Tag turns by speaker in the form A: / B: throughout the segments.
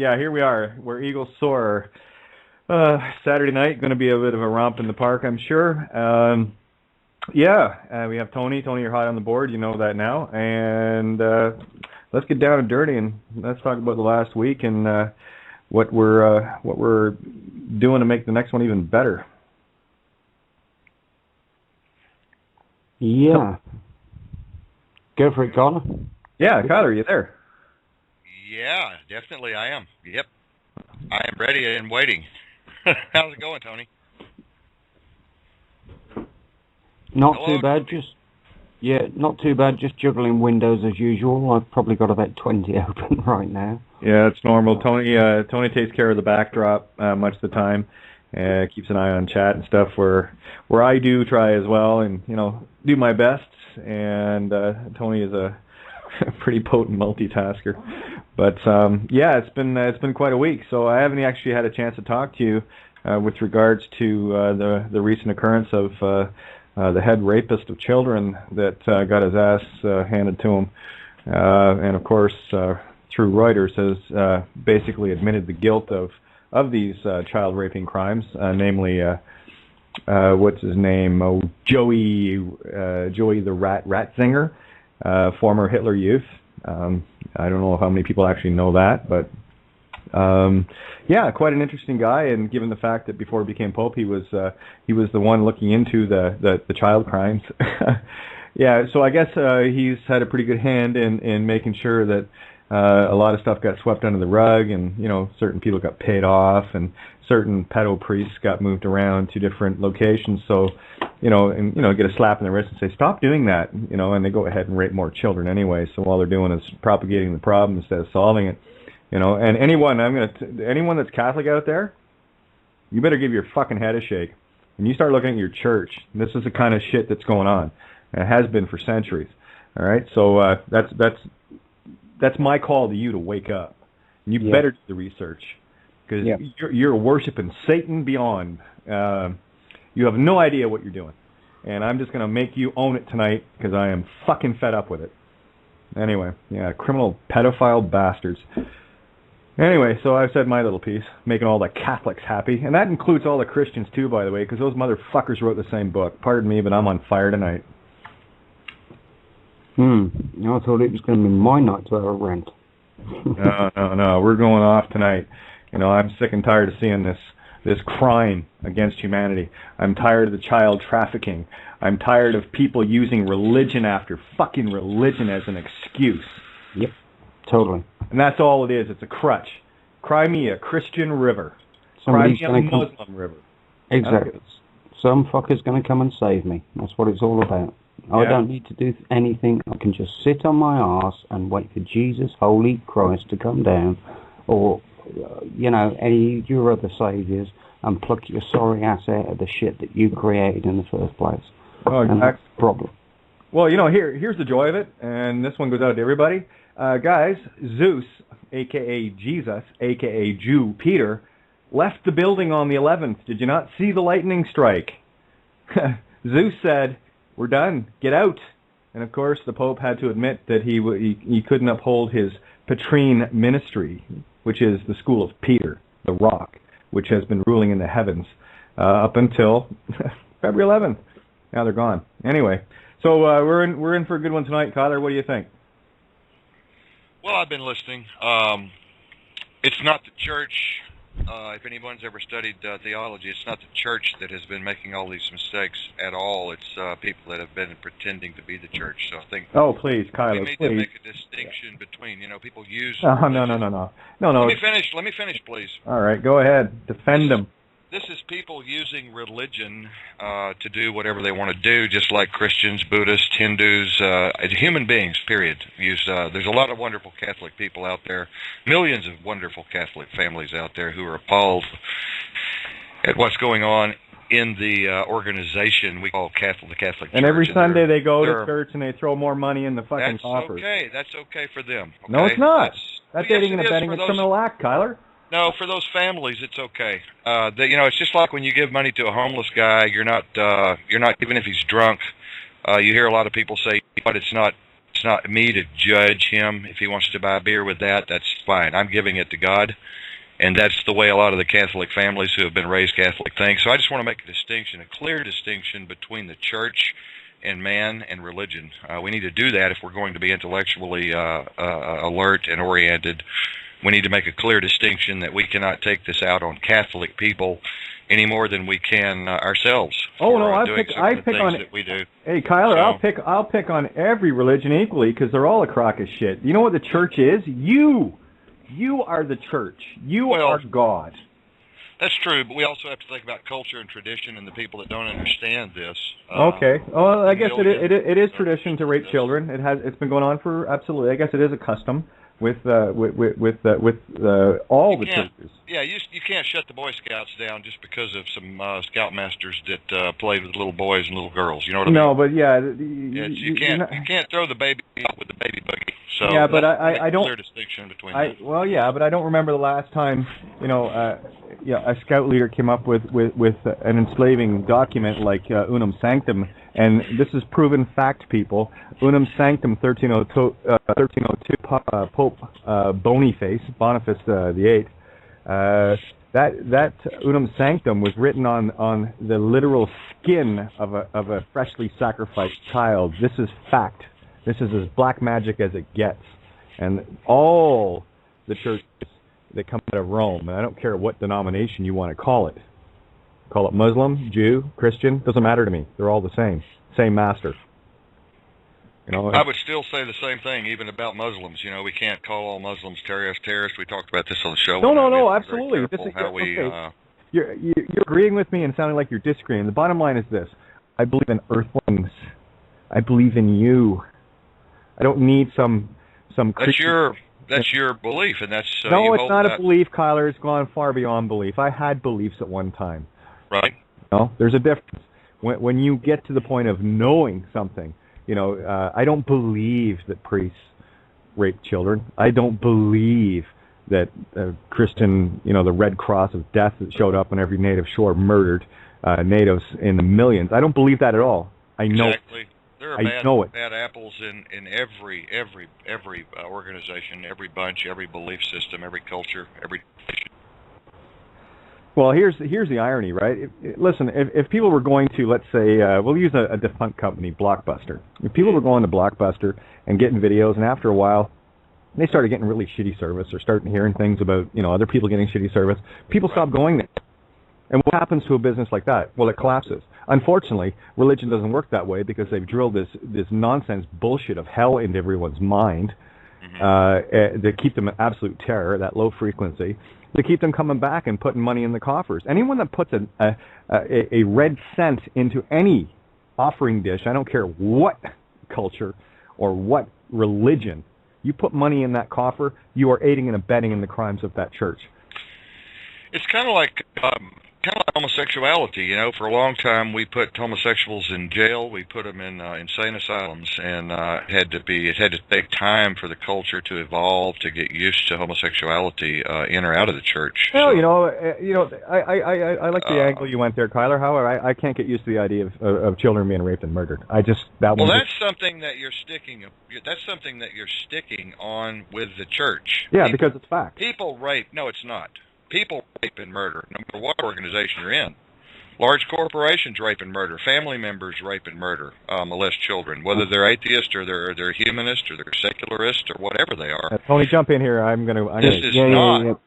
A: Yeah, here we are. We're Eagle Soar. Saturday night, going to be a bit of a romp in the park, I'm sure. We have Tony. Tony, you're hot on the board. You know that now. And let's get down and dirty and let's talk about the last week and what we're doing to make the next one even better.
B: Yeah. Go for it, Connor.
A: Yeah, Kyler, are you there?
C: Yeah, definitely I am. Yep. I am ready and waiting. How's it going, Tony?
B: Not
C: Hello,
B: too bad, not too bad, just juggling windows as usual. I've probably got about 20 open right now.
A: Yeah, it's normal. Tony takes care of the backdrop much of the time. Keeps an eye on chat and stuff where I do try as well and, do my best. And Tony is a pretty potent multitasker. But it's been quite a week. So I haven't actually had a chance to talk to you with regards to the recent occurrence of the head rapist of children that got his ass handed to him, and of course through Reuters has basically admitted the guilt of these child raping crimes, namely what's his name, Joey the Ratzinger, former Hitler Youth. I don't know how many people actually know that, but quite an interesting guy. And given the fact that before he became Pope, he was the one looking into the child crimes. So I guess he's had a pretty good hand in making sure that a lot of stuff got swept under the rug, and certain people got paid off, and certain pedo priests got moved around to different locations. So get a slap in the wrist and say, stop doing that, and they go ahead and rape more children anyway. So all they're doing is propagating the problem instead of solving it. And anyone that's Catholic out there, you better give your fucking head a shake. When you start looking at your church, this is the kind of shit that's going on. And it has been for centuries. All right, so that's my call to you to wake up. And you better do the research, because you're worshiping Satan beyond. You have no idea what you're doing, and I'm just gonna make you own it tonight because I am fucking fed up with it. Anyway, criminal pedophile bastards. Anyway, so I've said my little piece, making all the Catholics happy. And that includes all the Christians, too, by the way, because those motherfuckers wrote the same book. Pardon me, but I'm on fire tonight.
B: I thought it was going to be my night to have a rant.
A: No. We're going off tonight. I'm sick and tired of seeing this crime against humanity. I'm tired of the child trafficking. I'm tired of people using religion after fucking religion as an excuse.
B: Yep, totally.
A: And that's all it is. It's a crutch. Cry me a Christian river. Cry me a Muslim river.
B: Exactly. Some fucker's going to come and save me. That's what it's all about. I don't need to do anything. I can just sit on my arse and wait for Jesus, Holy Christ, to come down, or, any of your other saviours, and pluck your sorry ass out of the shit that you created in the first place.
A: Oh, exactly.
B: And that's the problem.
A: Well, here's the joy of it, and this one goes out to everybody. Guys, Zeus, a.k.a. Jesus, a.k.a. Jew Peter, left the building on the 11th. Did you not see the lightning strike? Zeus said, we're done. Get out. And, of course, the Pope had to admit that he couldn't uphold his Petrine ministry, which is the school of Peter, the rock, which has been ruling in the heavens up until February 11th. Now they're gone. Anyway, so we're in for a good one tonight. Kyler, what do you think?
C: Well, I've been listening. It's not the church. If anyone's ever studied theology, it's not the church that has been making all these mistakes at all. It's people that have been pretending to be the church. So I think.
A: Oh, please, Kyler,
C: we need to make a distinction between, people use.
A: No.
C: Let me finish, please.
A: All right, go ahead. Defend them.
C: This is people using religion to do whatever they want to do, just like Christians, Buddhists, Hindus, human beings, period. There's a lot of wonderful Catholic people out there, millions of wonderful Catholic families out there who are appalled at what's going on in the organization we call the Catholic Church.
A: And every Sunday they go to church and they throw more money in the fucking coffers.
C: That's okay for them. Okay?
A: No, it's not. That's aiding and abetting a criminal act, Kyler.
C: No, for those families, it's okay. It's just like when you give money to a homeless guy, you're not even if he's drunk. You hear a lot of people say, but it's not It's not me to judge him. If he wants to buy beer with that, that's fine. I'm giving it to God. And that's the way a lot of the Catholic families who have been raised Catholic think. So I just want to make a distinction, a clear distinction between the church and man and religion. We need to do that if we're going to be intellectually alert and oriented. We need to make a clear distinction that we cannot take this out on Catholic people any more than we can ourselves.
A: Oh no, I pick on
C: that we do.
A: Hey, Kyler, so, I'll pick on every religion equally because they're all a crock of shit. You know what the church is? You are the church. You are God.
C: That's true, but we also have to think about culture and tradition and the people that don't understand this.
A: Okay. Well, I guess it is tradition to rape children. It's been going on for absolutely. I guess it is a custom with all the churches.
C: Yeah, you can't shut the Boy Scouts down just because of some scoutmasters that played with little boys and little girls. You know what I mean?
A: No, but yeah,
C: you can't throw the baby out with the baby boogie. So
A: yeah, but I don't.
C: Clear distinction between them.
A: Well, yeah, but I don't remember the last time a scout leader came up with an enslaving document like Unum Sanctum, and this is proven fact, people. Unum Sanctum 1302 Pope Boniface VIII. That Unum Sanctum was written on the literal skin of a freshly sacrificed child. This is fact. This is as black magic as it gets. And all the churches that come out of Rome, and I don't care what denomination you want to call it Muslim, Jew, Christian, doesn't matter to me. They're all the same master. You know,
C: I would still say the same thing, even about Muslims. You know, we can't call all Muslims terrorists. We talked about this on the show.
A: No, absolutely. You're agreeing with me and sounding like you're disagreeing. The bottom line is this: I believe in earthlings. I believe in you. I don't need some.
C: That's your belief, and that's
A: no. It's not a belief, Kyler. It's gone far beyond belief. I had beliefs at one time.
C: Right.
A: No, there's a difference when you get to the point of knowing something. You know, I don't believe that priests rape children. I don't believe that Christian, the Red Cross of Death that showed up on every native shore murdered natives in the millions. I don't believe that at all. I know.
C: Exactly. There are bad apples in every organization, every bunch, every belief system, every culture, every nation.
A: Well, here's the irony, right? Listen, if people were going to, let's say, we'll use a defunct company, Blockbuster. If people were going to Blockbuster and getting videos, and after a while, they started getting really shitty service or starting hearing things about, other people getting shitty service, people stopped going there. And what happens to a business like that? Well, it collapses. Unfortunately, religion doesn't work that way because they've drilled this nonsense bullshit of hell into everyone's mind to keep them in absolute terror, that low frequency, to keep them coming back and putting money in the coffers. Anyone that puts a red cent into any offering dish, I don't care what culture or what religion, you put money in that coffer, you are aiding and abetting in the crimes of that church.
C: It's kind of like homosexuality. For a long time we put homosexuals in jail. We put them in insane asylums, and it had to take time for the culture to evolve to get used to homosexuality in or out of the church.
A: Well, I like the angle you went there, Kyler. However, I can't get used to the idea of children being raped and murdered.
C: That's something that you're sticking. That's something that you're sticking on with the church.
A: Yeah, because it's fact.
C: People rape. No, it's not. People rape and murder, no matter what organization you're in. Large corporations rape and murder. Family members rape and murder, molest children, whether they're atheist or they're humanist or they're secularist or whatever they are.
A: Tony, jump in here.
C: This is not.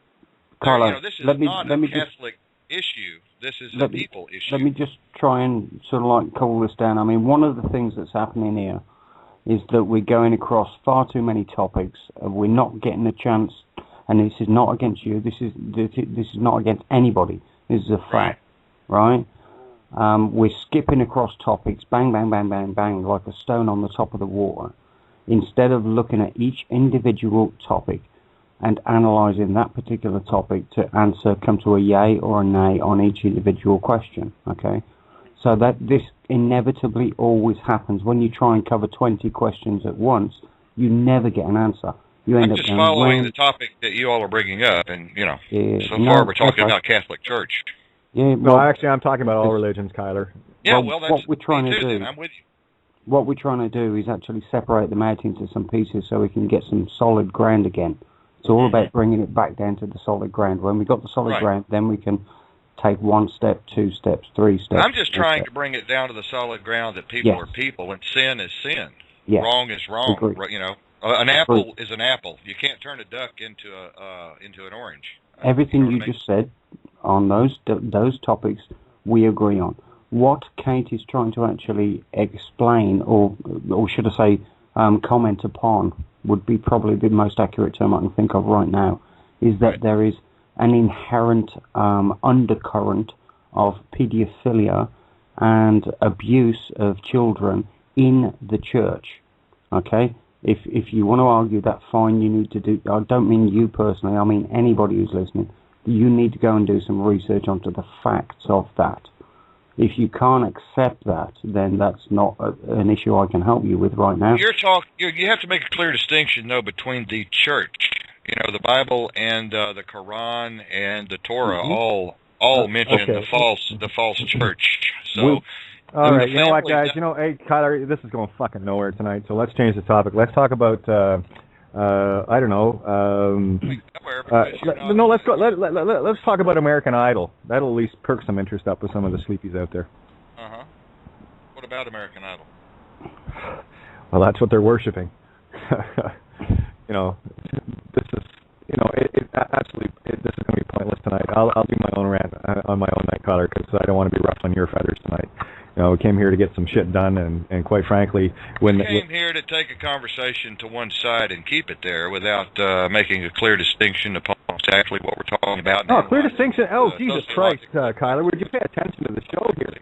B: Carla,
C: this is not a Catholic issue. This is a people issue.
B: Let me just try and sort of cool this down. I mean, one of the things that's happening here is that we're going across far too many topics. We're not getting a chance. And this is not against you. This is not against anybody. This is a fact, right? We're skipping across topics, bang, bang, bang, bang, bang, like a stone on the top of the water, instead of looking at each individual topic and analysing that particular topic to come to a yay or a nay on each individual question. Okay, so that this inevitably always happens when you try and cover 20 questions at once. You never get an answer.
C: I'm just following the topic that you all are bringing up, and, far we're talking about Catholic Church.
A: Yeah, well, actually, I'm talking about all religions, Kyler.
C: Yeah,
B: that's what we're trying to do.
C: I'm with
B: what we're trying to do is actually separate them out into some pieces so we can get some solid ground again. It's all about bringing it back down to the solid ground. When we've got the solid ground, then we can take 1 step, 2 steps, 3 steps.
C: I'm just trying to bring it down to the solid ground that people are people and sin is sin.
B: Yes.
C: Wrong is wrong.
B: Agreed.
C: You know, an apple is an apple. You can't turn a duck into an orange.
B: Everything you just said on those topics, we agree on. What Kate is trying to actually explain, or should I say, comment upon, would be probably the most accurate term I can think of right now, is that there is an inherent undercurrent of paedophilia and abuse of children in the church. Okay? If you want to argue that, fine, you need to do... I don't mean you personally, I mean anybody who's listening. You need to go and do some research onto the facts of that. If you can't accept that, then that's not an issue I can help you with right now.
C: You have to make a clear distinction, though, between the church, you know, the Bible and the Quran and the Torah all mention the false church. So,
A: all right, you know what, guys? You know, hey, Kyler, this is going fucking nowhere tonight. So let's change the topic. Let's talk about I don't know. Let's go. Let's talk about American Idol. That'll at least perk some interest up with some of the sleepies out there.
C: What about American Idol?
A: Well, that's what they're worshiping. You know, this is, you know, this is going to be pointless tonight. I'll do my own rant on my own night, Kyler, because I don't want to be ruffling your feathers tonight. You know, we came here to get some shit done, and quite frankly,
C: we came here to take a conversation to one side and keep it there without making a clear distinction upon exactly what we're talking about.
A: Oh, clear distinction? Oh, Jesus Christ, Kyler, would you pay attention to the show here?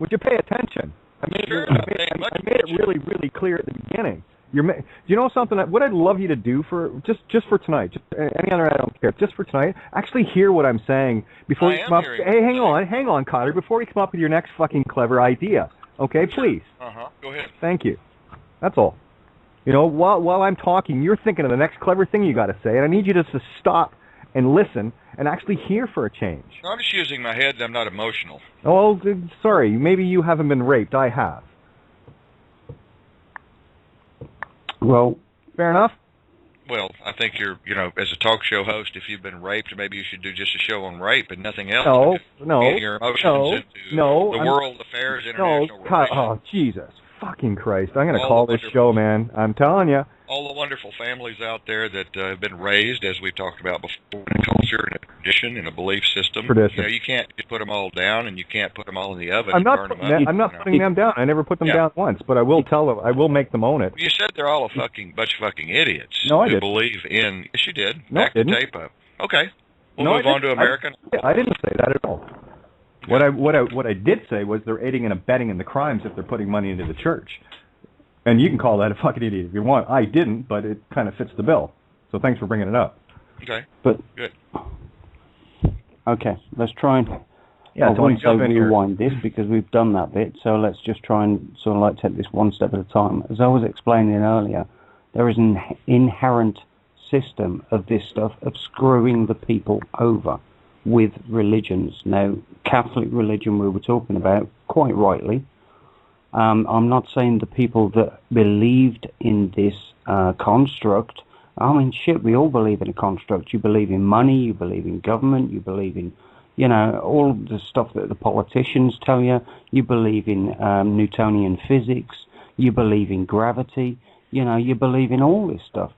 A: Would you pay attention? I made it really, really clear at the beginning. Do you know something? What I'd love you to do for just for tonight, any other I don't care, just for tonight, actually hear what I'm saying before you come up. Hey, hang on, Kyler, before you come up with your next fucking clever idea. Okay, please.
C: Go ahead.
A: Thank you. That's all. You know, while I'm talking, you're thinking of the next clever thing you got to say, and I need you just to stop and listen and actually hear for a change.
C: No, I'm just using my head. I'm not emotional.
A: Oh, sorry. Maybe you haven't been raped. I have.
B: Well,
A: fair enough.
C: Well, I think you know, as a talk show host, if you've been raped, maybe you should do just a show on rape and nothing else.
A: No.
C: Your emotions into the world affairs, international relations.
A: Oh, Jesus fucking Christ. I'm going to call this show, man. I'm telling you.
C: All the wonderful families out there that have been raised, as we've talked about before, in a culture and a tradition and a belief system. You know, you can't just put them all down, and you can't put them all in the oven and burn them up.
A: I'm not putting them down. I never put them down once, but I will tell them. I will make them own it.
C: You said they're all a bunch of fucking idiots.
A: No, I
C: didn't.
A: Believe
C: in. Yes, you did.
A: No,
C: Back the tape up. Okay. We'll move on to American.
A: I didn't say that at all. What I did say was they're aiding and abetting in the crimes if they're putting money into the church. And you can call that a fucking idiot if you want. I didn't, but it kind of fits the bill. So thanks for bringing it up.
C: Okay.
B: But
C: good.
B: Okay, let's try and rewind this because we've done that bit. So let's just try and sort of like take this one step at a time. As I was explaining earlier, there is an inherent system of this stuff of screwing the people over with religions. Now, Catholic religion we were talking about, quite rightly. I'm not saying the people that believed in this construct, I mean, shit, we all believe in a construct. You believe in money, you believe in government, you believe in, you know, all the stuff that the politicians tell you. You believe in Newtonian physics, you believe in gravity, you know, you believe in all this stuff.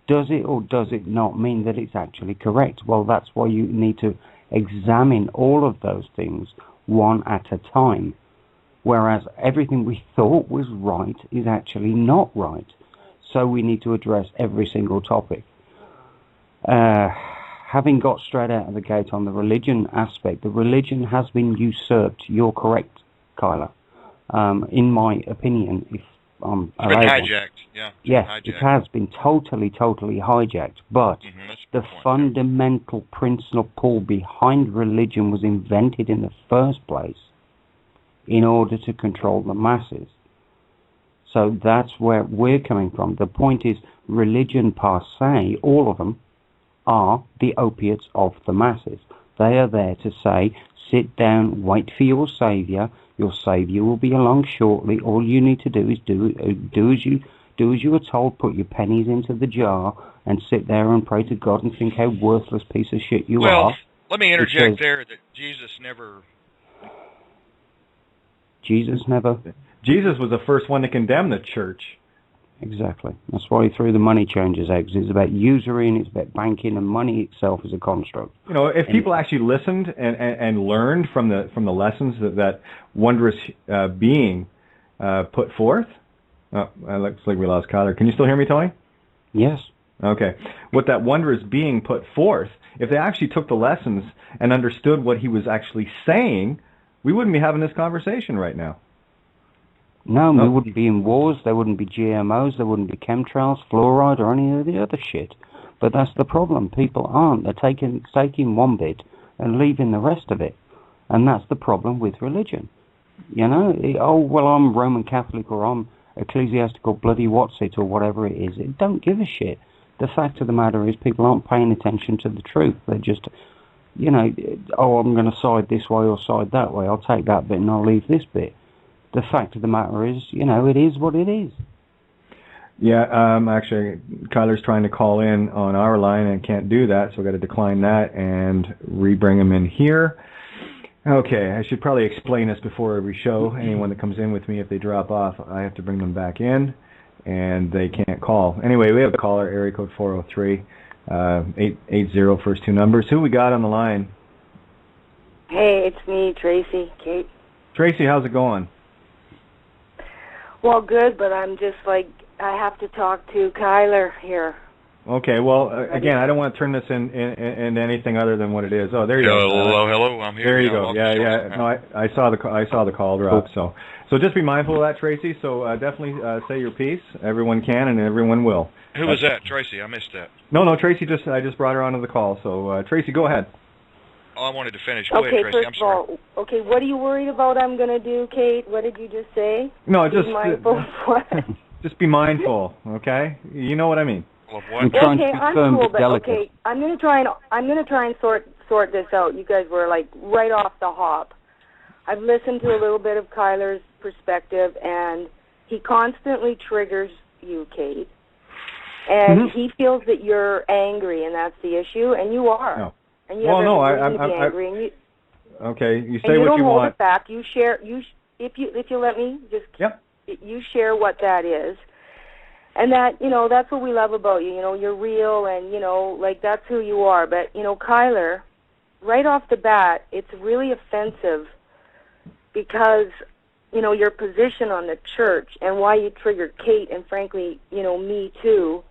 B: Does it or does it not mean that it's actually correct? Well, that's why you need to examine all of those things one at a time. Whereas everything we thought was right is actually not right. So we need to address every single topic. Having got straight out of the gate on the religion aspect, the religion has been usurped. You're correct, Kyler. In my opinion, if I'm
C: it's been hijacked. Yeah.
B: Yes, it has been totally hijacked. But the fundamental principle behind religion was invented in the first place in order to control the masses. So that's where we're coming from. The point is, religion per se, all of them, are the opiates of the masses. They are there to say, sit down, wait for your Saviour. Your Saviour will be along shortly. All you need to do is do as you are told. Put your pennies into the jar and sit there and pray to God and think how worthless piece of shit you are.
C: Well, let me interject there that Jesus never...
A: Jesus was the first one to condemn the church.
B: Exactly. That's why he threw the money changers out, because it's about usury and it's about banking, and money itself is a construct.
A: You know, if people actually listened and learned from the lessons that wondrous being put forth. Looks like we lost Kyler. Can you still hear me, Tony?
B: Yes.
A: Okay. What that wondrous being put forth, if they actually took the lessons and understood what he was actually saying, we wouldn't be having this conversation right now.
B: No, we wouldn't be in wars, there wouldn't be GMOs, there wouldn't be chemtrails, fluoride, or any of the other shit. But that's the problem. People aren't. They're taking one bit and leaving the rest of it. And that's the problem with religion. You know, I'm Roman Catholic or I'm ecclesiastical bloody what's it or whatever it is. It don't give a shit. The fact of the matter is people aren't paying attention to the truth. They're just, I'm going to side this way or side that way. I'll take that bit and I'll leave this bit. The fact of the matter is, it is what it is.
A: Yeah, actually, Kyler's trying to call in on our line and can't do that, so I've got to decline that and re-bring him in here. Okay, I should probably explain this before every show. Anyone that comes in with me, if they drop off, I have to bring them back in, and they can't call. Anyway, we have a caller, area code 403, 880, first two numbers. Who we got on the line?
D: Hey, it's me, Tracy, Kate.
A: Tracy, how's it going?
D: Well, good, but I'm just I have to talk to Kyler here.
A: Okay, well, again, I don't want to turn this into anything other than what it is. Oh, there you go.
C: Hello, I'm here.
A: There you go. Yeah. No, I saw the call drop. So just be mindful of that, Tracy. So definitely say your piece. Everyone can, and everyone will.
C: Who was that, Tracy? I missed that.
A: No, Tracy. I just brought her onto the call. So Tracy, go ahead.
C: Oh, I wanted to finish. Go ahead, Tracy. I'm sorry.
D: First of all, okay, what are you worried about I'm going to do, Kate? What did you just say?
A: No, just...
D: Be mindful of what?
A: Just be mindful, okay? You know what I mean.
C: Of what?
D: Okay, I'm cool, but okay, I'm going to try and sort this out. You guys were right off the hop. I've listened to a little bit of Kyler's perspective, and he constantly triggers you, Kate. And he feels that you're angry, and that's the issue, and you are.
A: No.
D: And you have every reason to be angry.
A: Okay, you say what you want.
D: And you don't hold it back. You share. If you let me just.
A: Yep.
D: You share what that is, and that that's what we love about you. You're real, and that's who you are. But Kyler, right off the bat, it's really offensive because your position on the church and why you triggered Kate and frankly me too.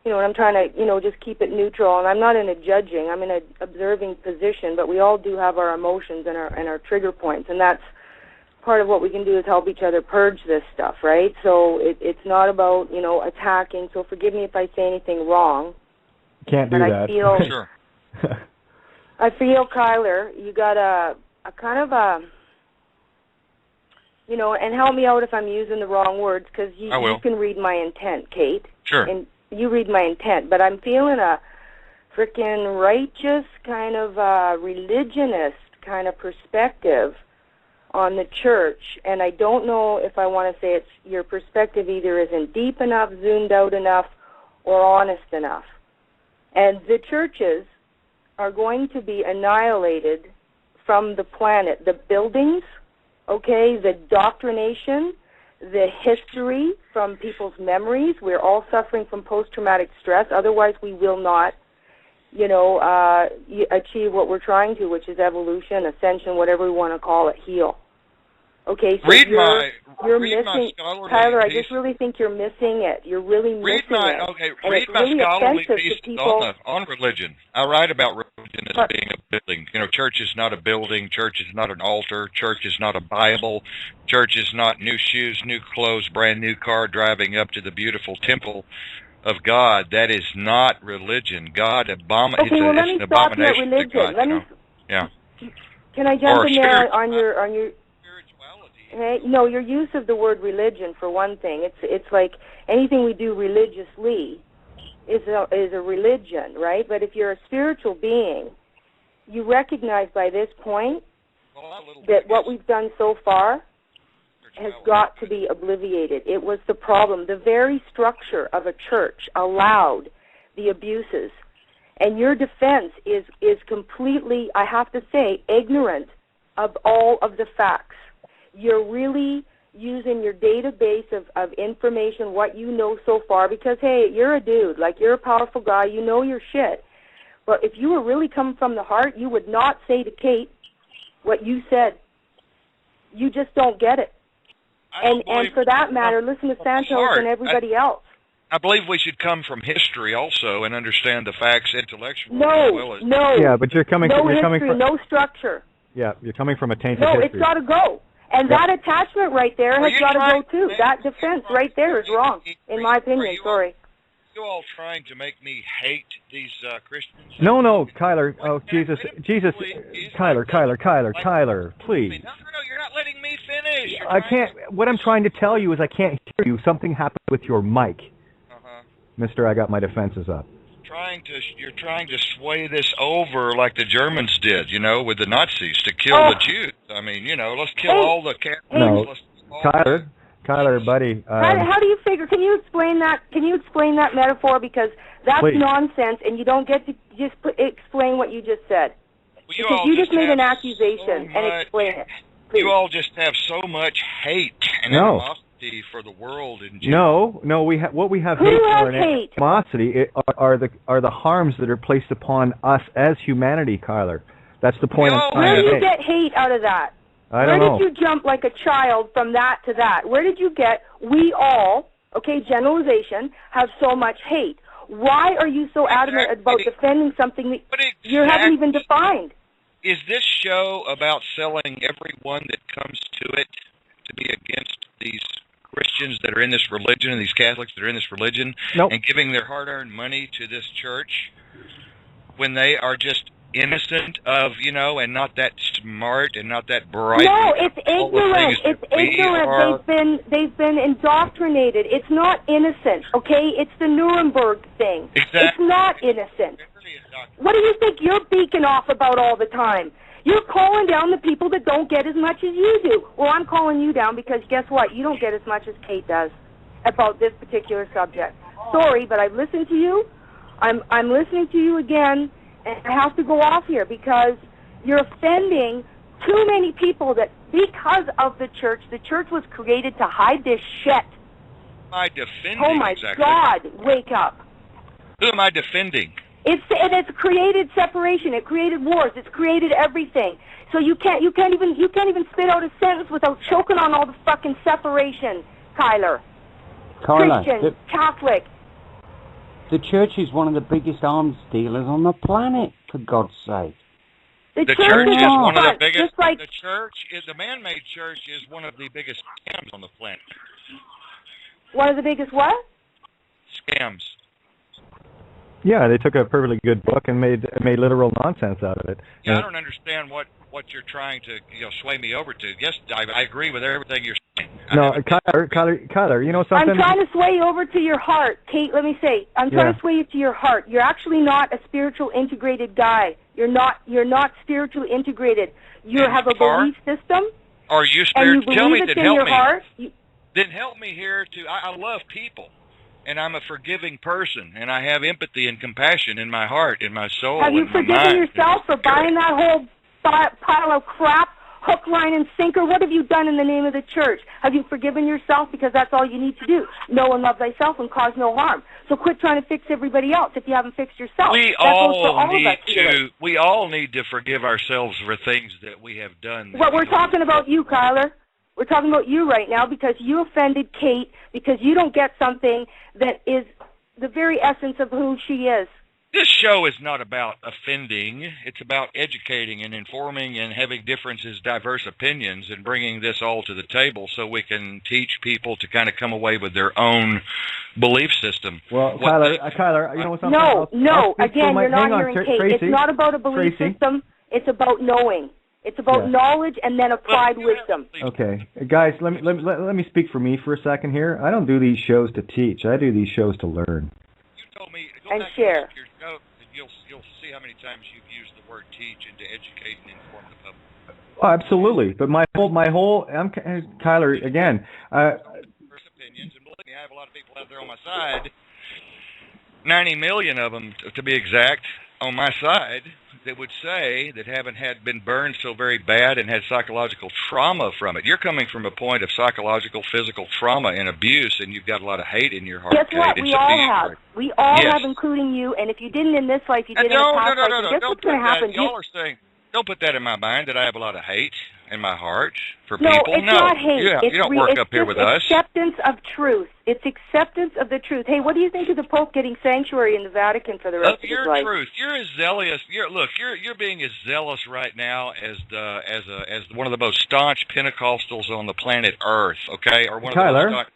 D: And I'm trying to, just keep it neutral. And I'm not in a judging. I'm in an observing position. But we all do have our emotions and our trigger points. And that's part of what we can do is help each other purge this stuff, right? So it's not about, attacking. So forgive me if I say anything wrong.
A: Can't do that.
C: Sure.
D: I feel, Kyler, you got a kind of a, and help me out if I'm using the wrong words, because you can read my intent, Kate.
C: Sure.
D: And you read my intent, but I'm feeling a frickin' righteous kind of religionist kind of perspective on the church, and I don't know if I want to say it's your perspective either isn't deep enough, zoomed out enough, or honest enough. And the churches are going to be annihilated from the planet. The buildings, okay, the doctrination, the history from people's memories. We're all suffering from post-traumatic stress. Otherwise, we will not, achieve what we're trying to, which is evolution, ascension, whatever we want to call it, heal. Okay, so you're missing, Tyler. I just really think you're missing it. You're really missing it.
C: Okay,
D: and
C: read
D: it's
C: my
D: really
C: scholarly
D: offensive
C: piece
D: to people.
C: on religion. I write about religion as being a building. Church is not a building. Church is not an altar. Church is not a Bible. Church is not new shoes, new clothes, brand new car driving up to the beautiful temple of God. That is not religion. God
D: Okay, well, let me stop you at religion.
C: Yeah.
D: Can I jump in there on your Hey, no, your use of the word religion, for one thing, it's like anything we do religiously is a religion, right? But if you're a spiritual being you recognize by this point that what we've done so far has got to be obliterated. It was the problem. The very structure of a church allowed the abuses. And your defense is completely, I have to say, ignorant of all of the facts. You're really using your database of information, what you know so far, because, hey, you're a dude. Like, you're a powerful guy. You know your shit. But if you were really coming from the heart, you would not say to Kate what you said. You just don't get it. And for that matter, listen to Santos and everybody else.
C: I believe we should come from history also and understand the facts intellectually.
D: No.
A: Yeah, but you're coming from
D: no structure.
A: Yeah, you're coming from a tainted history.
D: No, it's got to go. And that attachment right there has got to go too. That defense right there is wrong, in my opinion. Sorry.
C: You all trying to make me hate these Christians?
A: No, Kyler. Oh, Jesus, Kyler, please.
C: No, you're not letting me finish.
A: I can't. What I'm trying to tell you is I can't hear you. Something happened with your mic. Mister, I got my defenses up.
C: You're trying to sway this over like the Germans did, with the Nazis to kill the Jews. I mean, let's kill all the Catholics.
A: No, Kyler, buddy.
D: How do you figure? Can you explain that? Can you explain that metaphor? Because that's nonsense, and you don't get to just explain what you just said. Because you just made an accusation and explain it. Please.
C: You all just have so much hate and animosity for the world in general.
A: No, what we have
D: Who
A: hate
D: has
A: for and animosity are the harms that are placed upon us as humanity, Kyler. That's the point I'm trying to make.
D: Where do you get hate out of that?
A: I don't know.
D: Where did you jump like a child from that to that? Where did you get, we all, generalization, have so much hate? Why are you so adamant about defending something that you haven't even defined?
C: Is this show about selling everyone that comes to it to be against these Christians that are in this religion and these Catholics that are in this religion and giving their hard-earned money to this church when they are just innocent of, and not that smart and not that bright?
D: No, it's ignorant. It's ignorant. They've been indoctrinated. It's not innocent, okay? It's the Nuremberg thing.
C: Exactly.
D: It's not innocent. What do you think you're beaking off about all the time? You're calling down the people that don't get as much as you do. Well, I'm calling you down because guess what? You don't get as much as Kate does about this particular subject. Sorry, but I've listened to you. I'm listening to you again, and I have to go off here because you're offending too many people that because of the church was created to hide this shit.
C: Who am I defending?
D: Oh, my
C: exactly?
D: God, wake up.
C: Who am I defending?
D: It's created separation. It created wars. It's created everything. So you can't even spit out a sentence without choking on all the fucking separation, Kyler. Christian, Catholic.
B: The church is one of the biggest arms dealers on the planet, for God's sake.
C: The church is one of the biggest. The man-made church is one of the biggest scams on the planet.
D: One of the biggest what?
C: Scams.
A: Yeah, they took a perfectly good book and made literal nonsense out of it.
C: Yeah, I don't understand what you're trying to sway me over to. Yes, I agree with everything you're saying.
A: No, Kyler, you know something?
D: I'm trying to sway you over to your heart, Kate. Let me say, I'm trying to sway you to your heart. You're actually not a spiritual integrated guy. You're not spiritually integrated. You have a belief system.
C: Are you spiritual?
D: And you believe
C: Tell me,
D: it's in your heart.
C: Then help me here to. I love people. And I'm a forgiving person, and I have empathy and compassion in my heart, in my soul,
D: Have you forgiven yourself for buying that whole pile of crap, hook, line, and sinker? What have you done in the name of the church? Have you forgiven yourself? Because that's all you need to do. Know and love thyself and cause no harm. So quit trying to fix everybody else if you haven't fixed yourself.
C: We all need to forgive ourselves for things that we have done.
D: But we're talking about you, Kyler. We're talking about you right now because you offended Kate because you don't get something that is the very essence of who she is.
C: This show is not about offending. It's about educating and informing and having diverse opinions and bringing this all to the table so we can teach people to kind of come away with their own belief system.
A: Well, Kyler, you know something?
D: No. Again, you're not hearing Kate. Tracy, it's not about a belief system. It's about knowing. It's about knowledge and then applied wisdom.
A: Okay. Guys, let me speak for me for a second here. I don't do these shows to teach. I do these shows to learn.
C: You told me,
D: and share.
C: Your note, and you'll see how many times you've used the word teach and to educate and inform the public.
A: Oh, absolutely. But Kyler, again.
C: First opinions, and believe me, I have a lot of people out there on my side, 90 million of them to be exact, on my side, that would say that haven't been burned so very bad and had psychological trauma from it. You're coming from a point of psychological, physical trauma and abuse, and you've got a lot of hate in your heart.
D: Guess what? We all have. We all have, including you. And if you didn't in this life, you did in a past life. Guess what's going to happen?
C: Y'all are saying, don't put that in my mind that I have a lot of hate in my heart for
D: no,
C: people.
D: It's not hate.
C: You don't work up here with us.
D: It's acceptance of truth. It's acceptance of the truth. Hey, what do you think of the Pope getting sanctuary in the Vatican for the rest of his life?
C: Your truth. You're as zealous. You're being as zealous right now as one of the most staunch Pentecostals on the planet Earth. Okay, or one of the most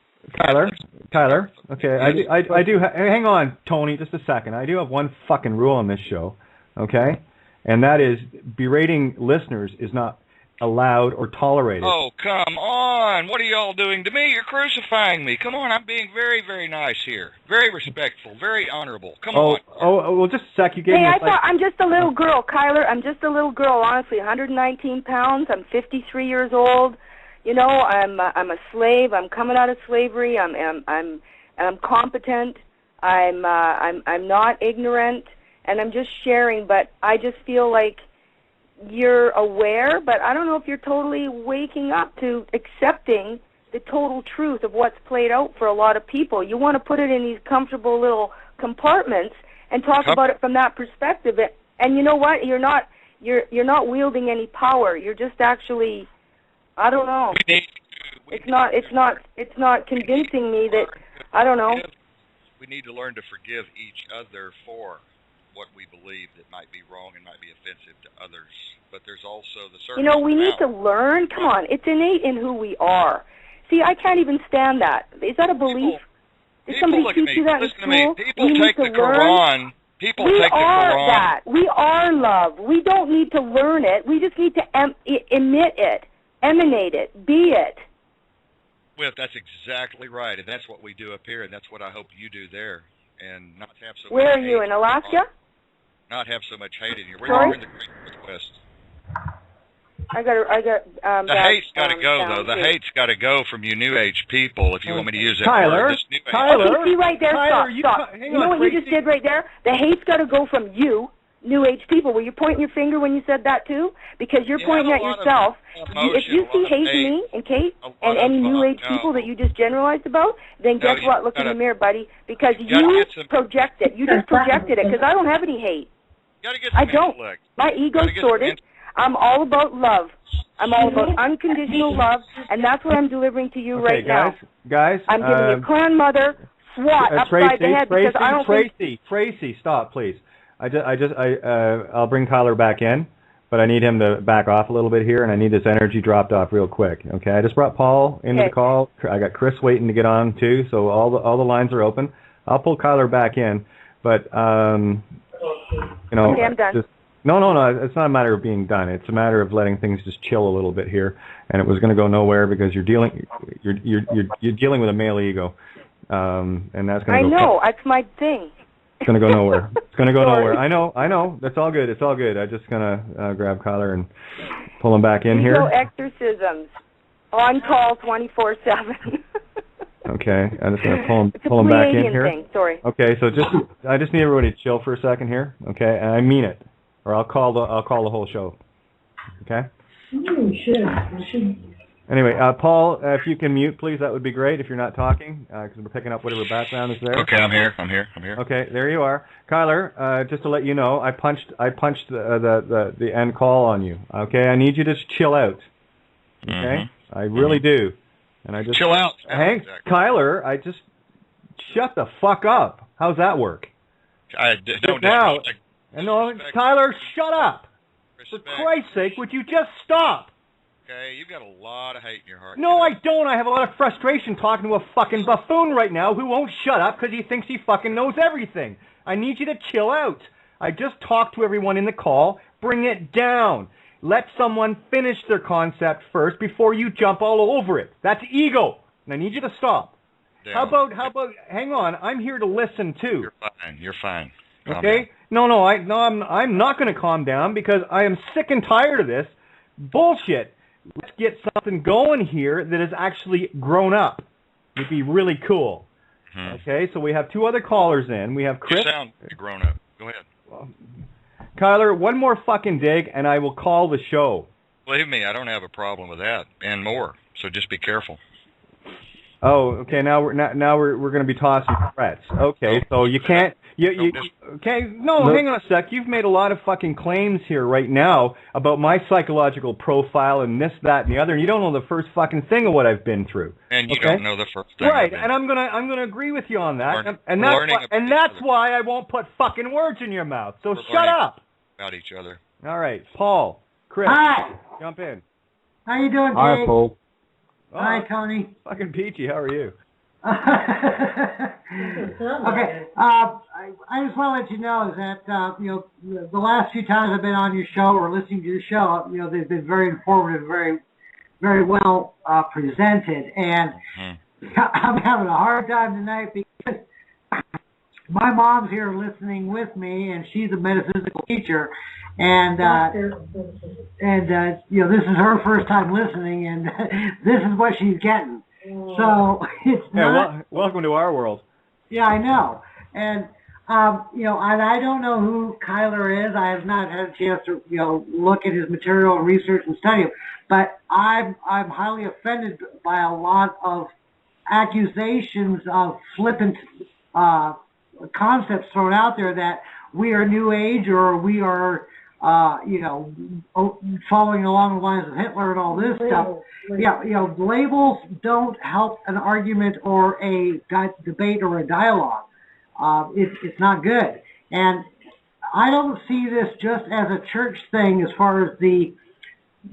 A: Kyler. Okay, I do. Hang on, Tony, just a second. I do have one fucking rule on this show. Okay, and that is berating listeners is not allowed or tolerated.
C: Oh, come on. What are y'all doing to me? You're crucifying me. Come on, I'm being very, very nice here. Very respectful, very honorable. Come on.
A: Well, just a sec. You gave me
D: I'm just a little girl, Kyler. I'm just a little girl, honestly. 119 pounds. I'm 53 years old. You know, I'm a slave. I'm coming out of slavery. I'm competent. I'm not ignorant, and I'm just sharing, but I just feel like you're aware, but I don't know if you're totally waking up to accepting the total truth of what's played out for a lot of people. You want to put it in these comfortable little compartments and talk about it from that perspective. And you know what? You're not wielding any power. You're just actually, I don't know. It's not convincing me that, I don't know.
C: We need to learn to forgive each other for what we believe that might be wrong and might be offensive to others. But there's also the certain
D: we need to learn. Come on, it's innate in who we are. See, I can't even stand that. Is that a belief? Did somebody teach you that in school?
C: People take the Quran. People take the Quran.
D: We are that. We are love. We don't need to learn it. We just need to emit it, emanate it, be it.
C: Well, that's exactly right, and that's what we do up here, and that's what I hope you do there, and not have so.
D: Where are you, in Alaska?
C: Not have so much hate in here. We're in the Great Northwest.
D: I got.
C: The hate's got to go, though. The hate's got to go from you New Age people. If you want me to use that
A: word, Tyler.
D: Okay, see right there. Stop. You know what you just did right there? The hate's got to go from you, New Age people. Were you pointing your finger when you said that too? Because you're pointing at yourself. If you see hate in me and Kate and any New Age people that you just generalized about, then guess what? Look in the mirror, buddy. Because you project it. You just projected it. Because I don't have any hate. I don't. My ego's sorted. I'm all about love. I'm all about unconditional love, and that's what I'm delivering to you right now.
A: Guys,
D: I'm giving your grandmother SWAT upside the head because I don't think...
A: Tracy, stop, please. I'll bring Kyler back in, but I need him to back off a little bit here, and I need this energy dropped off real quick. Okay, I just brought Paul into the call. I got Chris waiting to get on too, so all the lines are open. I'll pull Kyler back in, but
D: okay, I'm done.
A: No. It's not a matter of being done. It's a matter of letting things just chill a little bit here, and it was going to go nowhere because you're dealing with a male ego, and that's going to go.
D: I know. That's my thing.
A: It's going to go nowhere. It's going to go nowhere. I know. That's all good. It's all good. I'm just going to grab Kyler and pull him back in here.
D: No exorcisms. On call 24/7.
A: Okay, I'm just going to pull him back in here.
D: Thing. Sorry.
A: Okay, so I just need everybody to chill for a second here. Okay, and I mean it, or I'll call the whole show. Okay. Anyway, Paul, if you can mute, please, that would be great. If you're not talking, because we're picking up whatever background is there.
C: Okay, I'm here.
A: Okay, there you are, Kyler. Just to let you know, I punched the end call on you. Okay, I need you to chill out. Okay, I really do. And I just
C: chill out.
A: Hank, Kyler, I just shut the fuck up. How's that work?
C: Don't disrespect.
A: No, Kyler, shut up. For Christ's sake, would you just stop?
C: Okay, you've got a lot of hate in your heart.
A: No, I don't. I have a lot of frustration talking to a fucking buffoon right now who won't shut up because he thinks he fucking knows everything. I need you to chill out. I just talked to everyone in the call. Bring it down. Let someone finish their concept first before you jump all over it. That's ego, and I need you to stop. Down. How about? Hang on. I'm here to listen too.
C: You're fine. Calm
A: okay.
C: down.
A: I'm not going to calm down because I am sick and tired of this bullshit. Let's get something going here that is actually grown up. Would be really cool. Okay, so we have 2 other callers in. We have Chris.
C: You sound grown up. Go ahead.
A: Kyler, one more fucking dig, and I will call the show.
C: Believe me, I don't have a problem with that, and more. So just be careful.
A: Oh, okay. Now we're going to be tossing threats. Okay, so you can't. Okay. No, hang on a sec. You've made a lot of fucking claims here right now about my psychological profile and this, that, and the other, and you don't know the first fucking thing of what I've been through.
C: And you don't know the first thing.
A: Right, and I'm gonna agree with you on that, and that's why I won't put fucking words in your mouth. So shut up.
C: About each other.
A: All right, Paul, Chris.
E: Hi.
A: Jump in.
E: How you doing, Jake?
B: Hi, Paul.
A: Oh,
E: Hi, Tony.
A: Fucking peachy. How are you?
E: Okay. I just want to let you know that the last few times I've been on your show or listening to your show, they've been very informative, very, very well presented, and I'm having a hard time tonight because my mom's here listening with me, and she's a metaphysical teacher, and this is her first time listening, and this is what she's getting. So it's not.
A: Welcome to our world.
E: Yeah, I know, and and I don't know who Kyler is. I have not had a chance to look at his material, research, and study him. But I'm highly offended by a lot of accusations of flippant concepts thrown out there that we are New Age or we are following along the lines of Hitler and all this stuff. Yeah, labels don't help an argument or a debate or a dialogue. It's not good. And I don't see this just as a church thing as far as the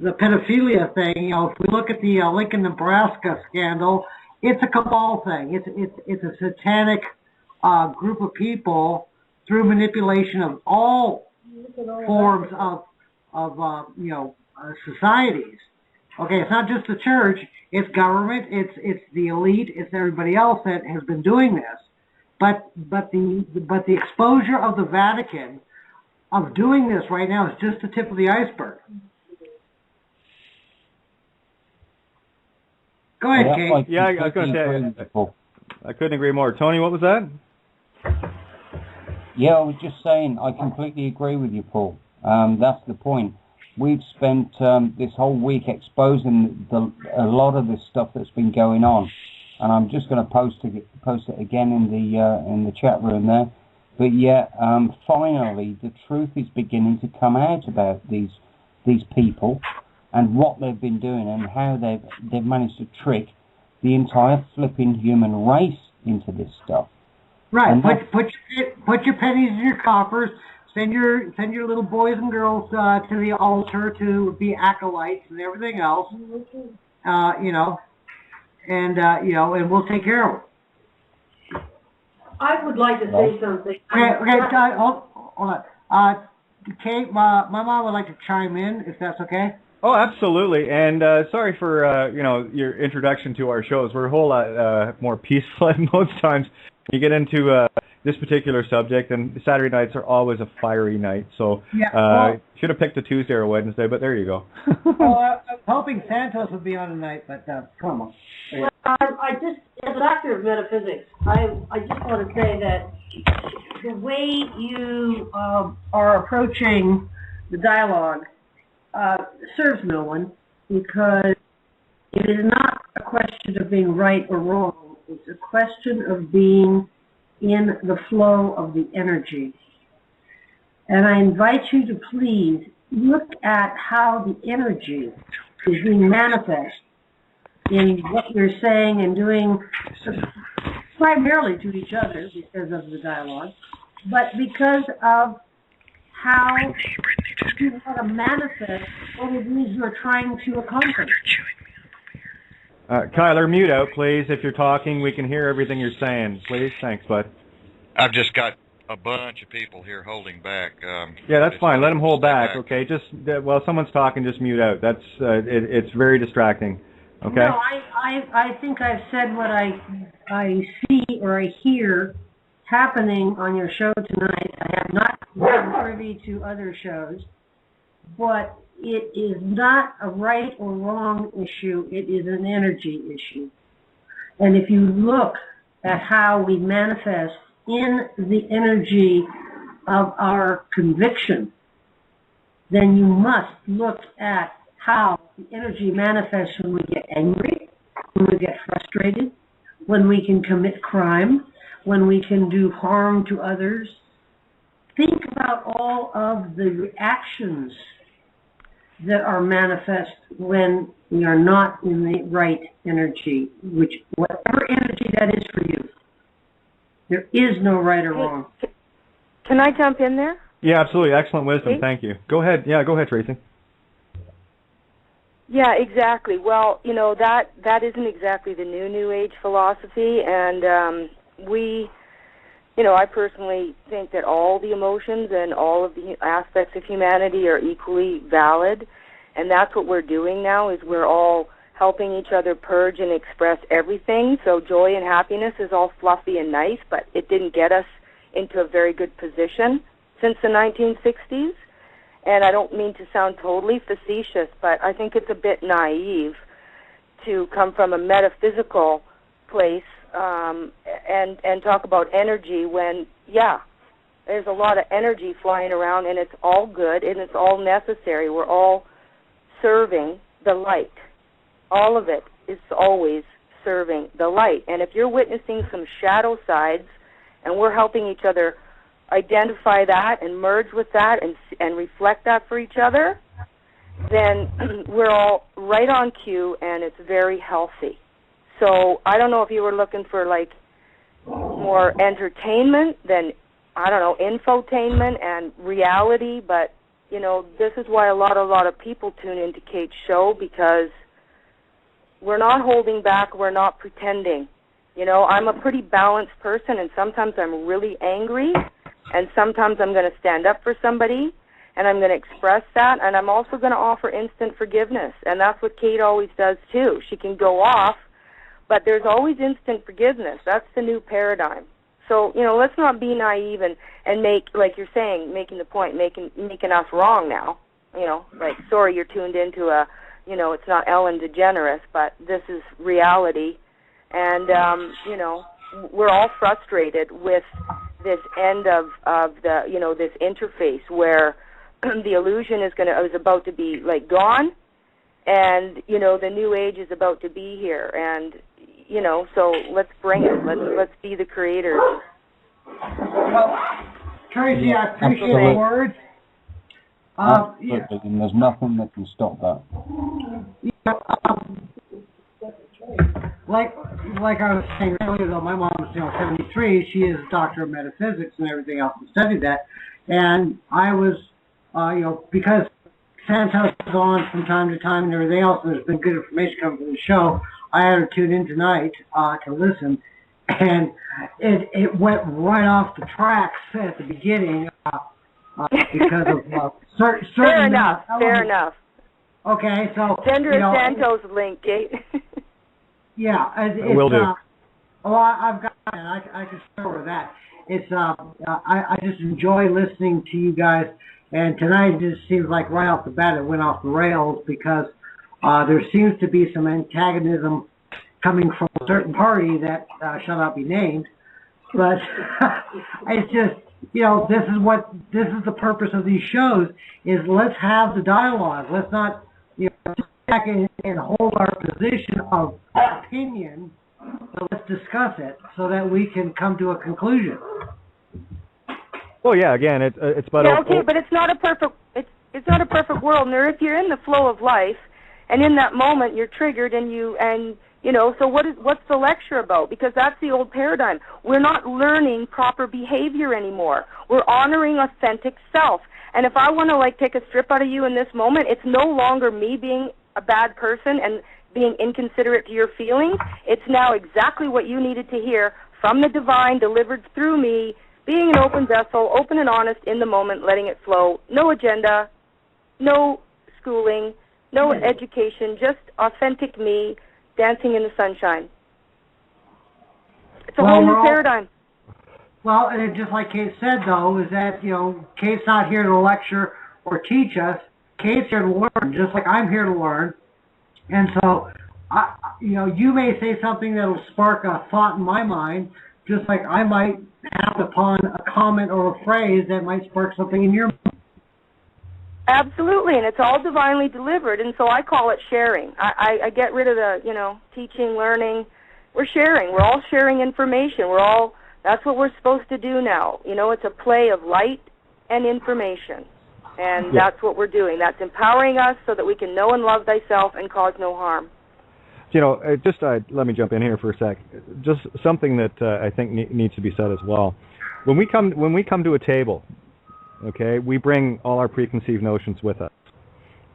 E: pedophilia thing. If we look at the Lincoln, Nebraska scandal, it's a cabal thing. It's a satanic group of people through manipulation of all forms of societies. Okay, it's not just the church; it's government, it's the elite, it's everybody else that has been doing this. But the exposure of the Vatican of doing this right now is just the tip of the iceberg. Go ahead, Kate.
A: Yeah, I was going to say I couldn't agree more. Tony, what was that?
B: Yeah, I was just saying I completely agree with you, Paul. That's the point. We've spent this whole week exposing a lot of this stuff that's been going on, and I'm just going to post it again in the chat room there. But yeah, finally, the truth is beginning to come out about these people and what they've been doing and how they've managed to trick the entire flipping human race into this stuff.
E: Right. Put your pennies in your coffers. Send your little boys and girls to the altar to be acolytes and everything else. And we'll take care of it.
F: I would like to say something.
E: Okay. Hold on. Kate, my mom would like to chime in, if that's okay.
A: Oh, absolutely. And sorry for your introduction to our shows. We're a whole lot more peaceful at most times. You get into this particular subject, and Saturday nights are always a fiery night. So should have picked a Tuesday or a Wednesday, but there you go.
E: I was hoping Santos would be on tonight, but come on.
F: Well, I just, as a doctor of metaphysics, I just want to say that the way you are approaching the dialogue serves no one, because it is not a question of being right or wrong. It's a question of being in the flow of the energy. And I invite you to please look at how the energy is being manifest in what you're saying and doing, primarily to each other because of the dialogue, but because of how you want to manifest what it is you're trying to accomplish.
A: Kyler, mute out, please. If you're talking, we can hear everything you're saying. Please, thanks, bud.
C: I've just got a bunch of people here holding back.
A: Yeah, that's fine. Let them hold back, okay? Just while someone's talking, just mute out. That's it's very distracting. Okay.
F: No, I think I've said what I see or I hear happening on your show tonight. I am not privy to other shows, but it is not a right or wrong issue. It is an energy issue. And if you look at how we manifest in the energy of our conviction, then you must look at how the energy manifests when we get angry, when we get frustrated, when we can commit crime, when we can do harm to others. Think about all of the reactions that are manifest when we are not in the right energy, which whatever energy that is for you. There is no right or wrong.
D: Can I jump in there?
A: Yeah, absolutely. Excellent wisdom.
D: Okay.
A: Thank you. Go ahead. Yeah, go ahead, Tracy.
D: Yeah, exactly. Well, that isn't exactly the new age philosophy, and I personally think that all the emotions and all of the aspects of humanity are equally valid, and that's what we're doing now, is we're all helping each other purge and express everything. So joy and happiness is all fluffy and nice, but it didn't get us into a very good position since the 1960s. And I don't mean to sound totally facetious, but I think it's a bit naive to come from a metaphysical place and talk about energy when, there's a lot of energy flying around, and it's all good and it's all necessary. We're all serving the light. All of it is always serving the light. And if you're witnessing some shadow sides and we're helping each other identify that and merge with that and reflect that for each other, then we're all right on cue, and it's very healthy. So I don't know if you were looking for like more entertainment than, I don't know, infotainment and reality, but this is why a lot of people tune into Kate's show, because we're not holding back, we're not pretending. I'm a pretty balanced person, and sometimes I'm really angry, and sometimes I'm going to stand up for somebody, and I'm going to express that, and I'm also going to offer instant forgiveness, and that's what Kate always does too. She can go off, but there's always instant forgiveness. That's the new paradigm. So, let's not be naive and make, like you're saying, making the point, making us wrong now. Like, sorry, you're tuned into it's not Ellen DeGeneres, but this is reality. And, we're all frustrated with this end of the, this interface where the illusion is about to be, like, gone, and, the new age is about to be here. And, so let's bring it. Let's be the creators.
E: Well, Tracy, I appreciate the words.
B: And there's nothing that can stop that.
E: Like I was saying earlier, though, my mom's 73. She is a doctor of metaphysics and everything else, and studied that. And I was, because Santos is on from time to time and everything else, and there's been good information coming from the show, I had to tune in tonight to listen, and it went right off the tracks at the beginning because of certain.
D: Fair enough.
E: Okay, so
D: send her a Santos link, Kate.
E: Yeah, it's,
A: will do.
E: I've got it. I can start with that. It's I just enjoy listening to you guys, and tonight it just seems like right off the bat it went off the rails because there seems to be some antagonism coming from a certain party that shall not be named. But it's just, this is the purpose of these shows, is let's have the dialogue. Let's not, sit back and hold our position of opinion, but let's discuss it so that we can come to a conclusion.
A: Well, yeah, again, it's about...
D: okay, but it's not a perfect not a perfect world. And if you're in the flow of life, and in that moment you're triggered, so what's the lecture about? Because that's the old paradigm. We're not learning proper behavior anymore. We're honoring authentic self. And if I want to take a strip out of you in this moment, it's no longer me being a bad person and being inconsiderate to your feelings. It's now exactly what you needed to hear from the divine, delivered through me, being an open vessel, open and honest in the moment, letting it flow. No agenda, no schooling, no education, just authentic me dancing in the sunshine. It's a whole new paradigm.
E: Well, and it, just like Kate said, though, is that, Kate's not here to lecture or teach us. Kate's here to learn, just like I'm here to learn. And so, you may say something that'll spark a thought in my mind, just like I might happen upon a comment or a phrase that might spark something in your mind.
D: Absolutely, and it's all divinely delivered, and so I call it sharing. I get rid of the, teaching, learning. We're sharing. We're all sharing information. That's what we're supposed to do now. It's a play of light and information, and that's what we're doing. That's empowering us so that we can know and love thyself and cause no harm.
A: Let me jump in here for a sec. Just something that I think needs to be said as well. When we come to a table, okay, we bring all our preconceived notions with us.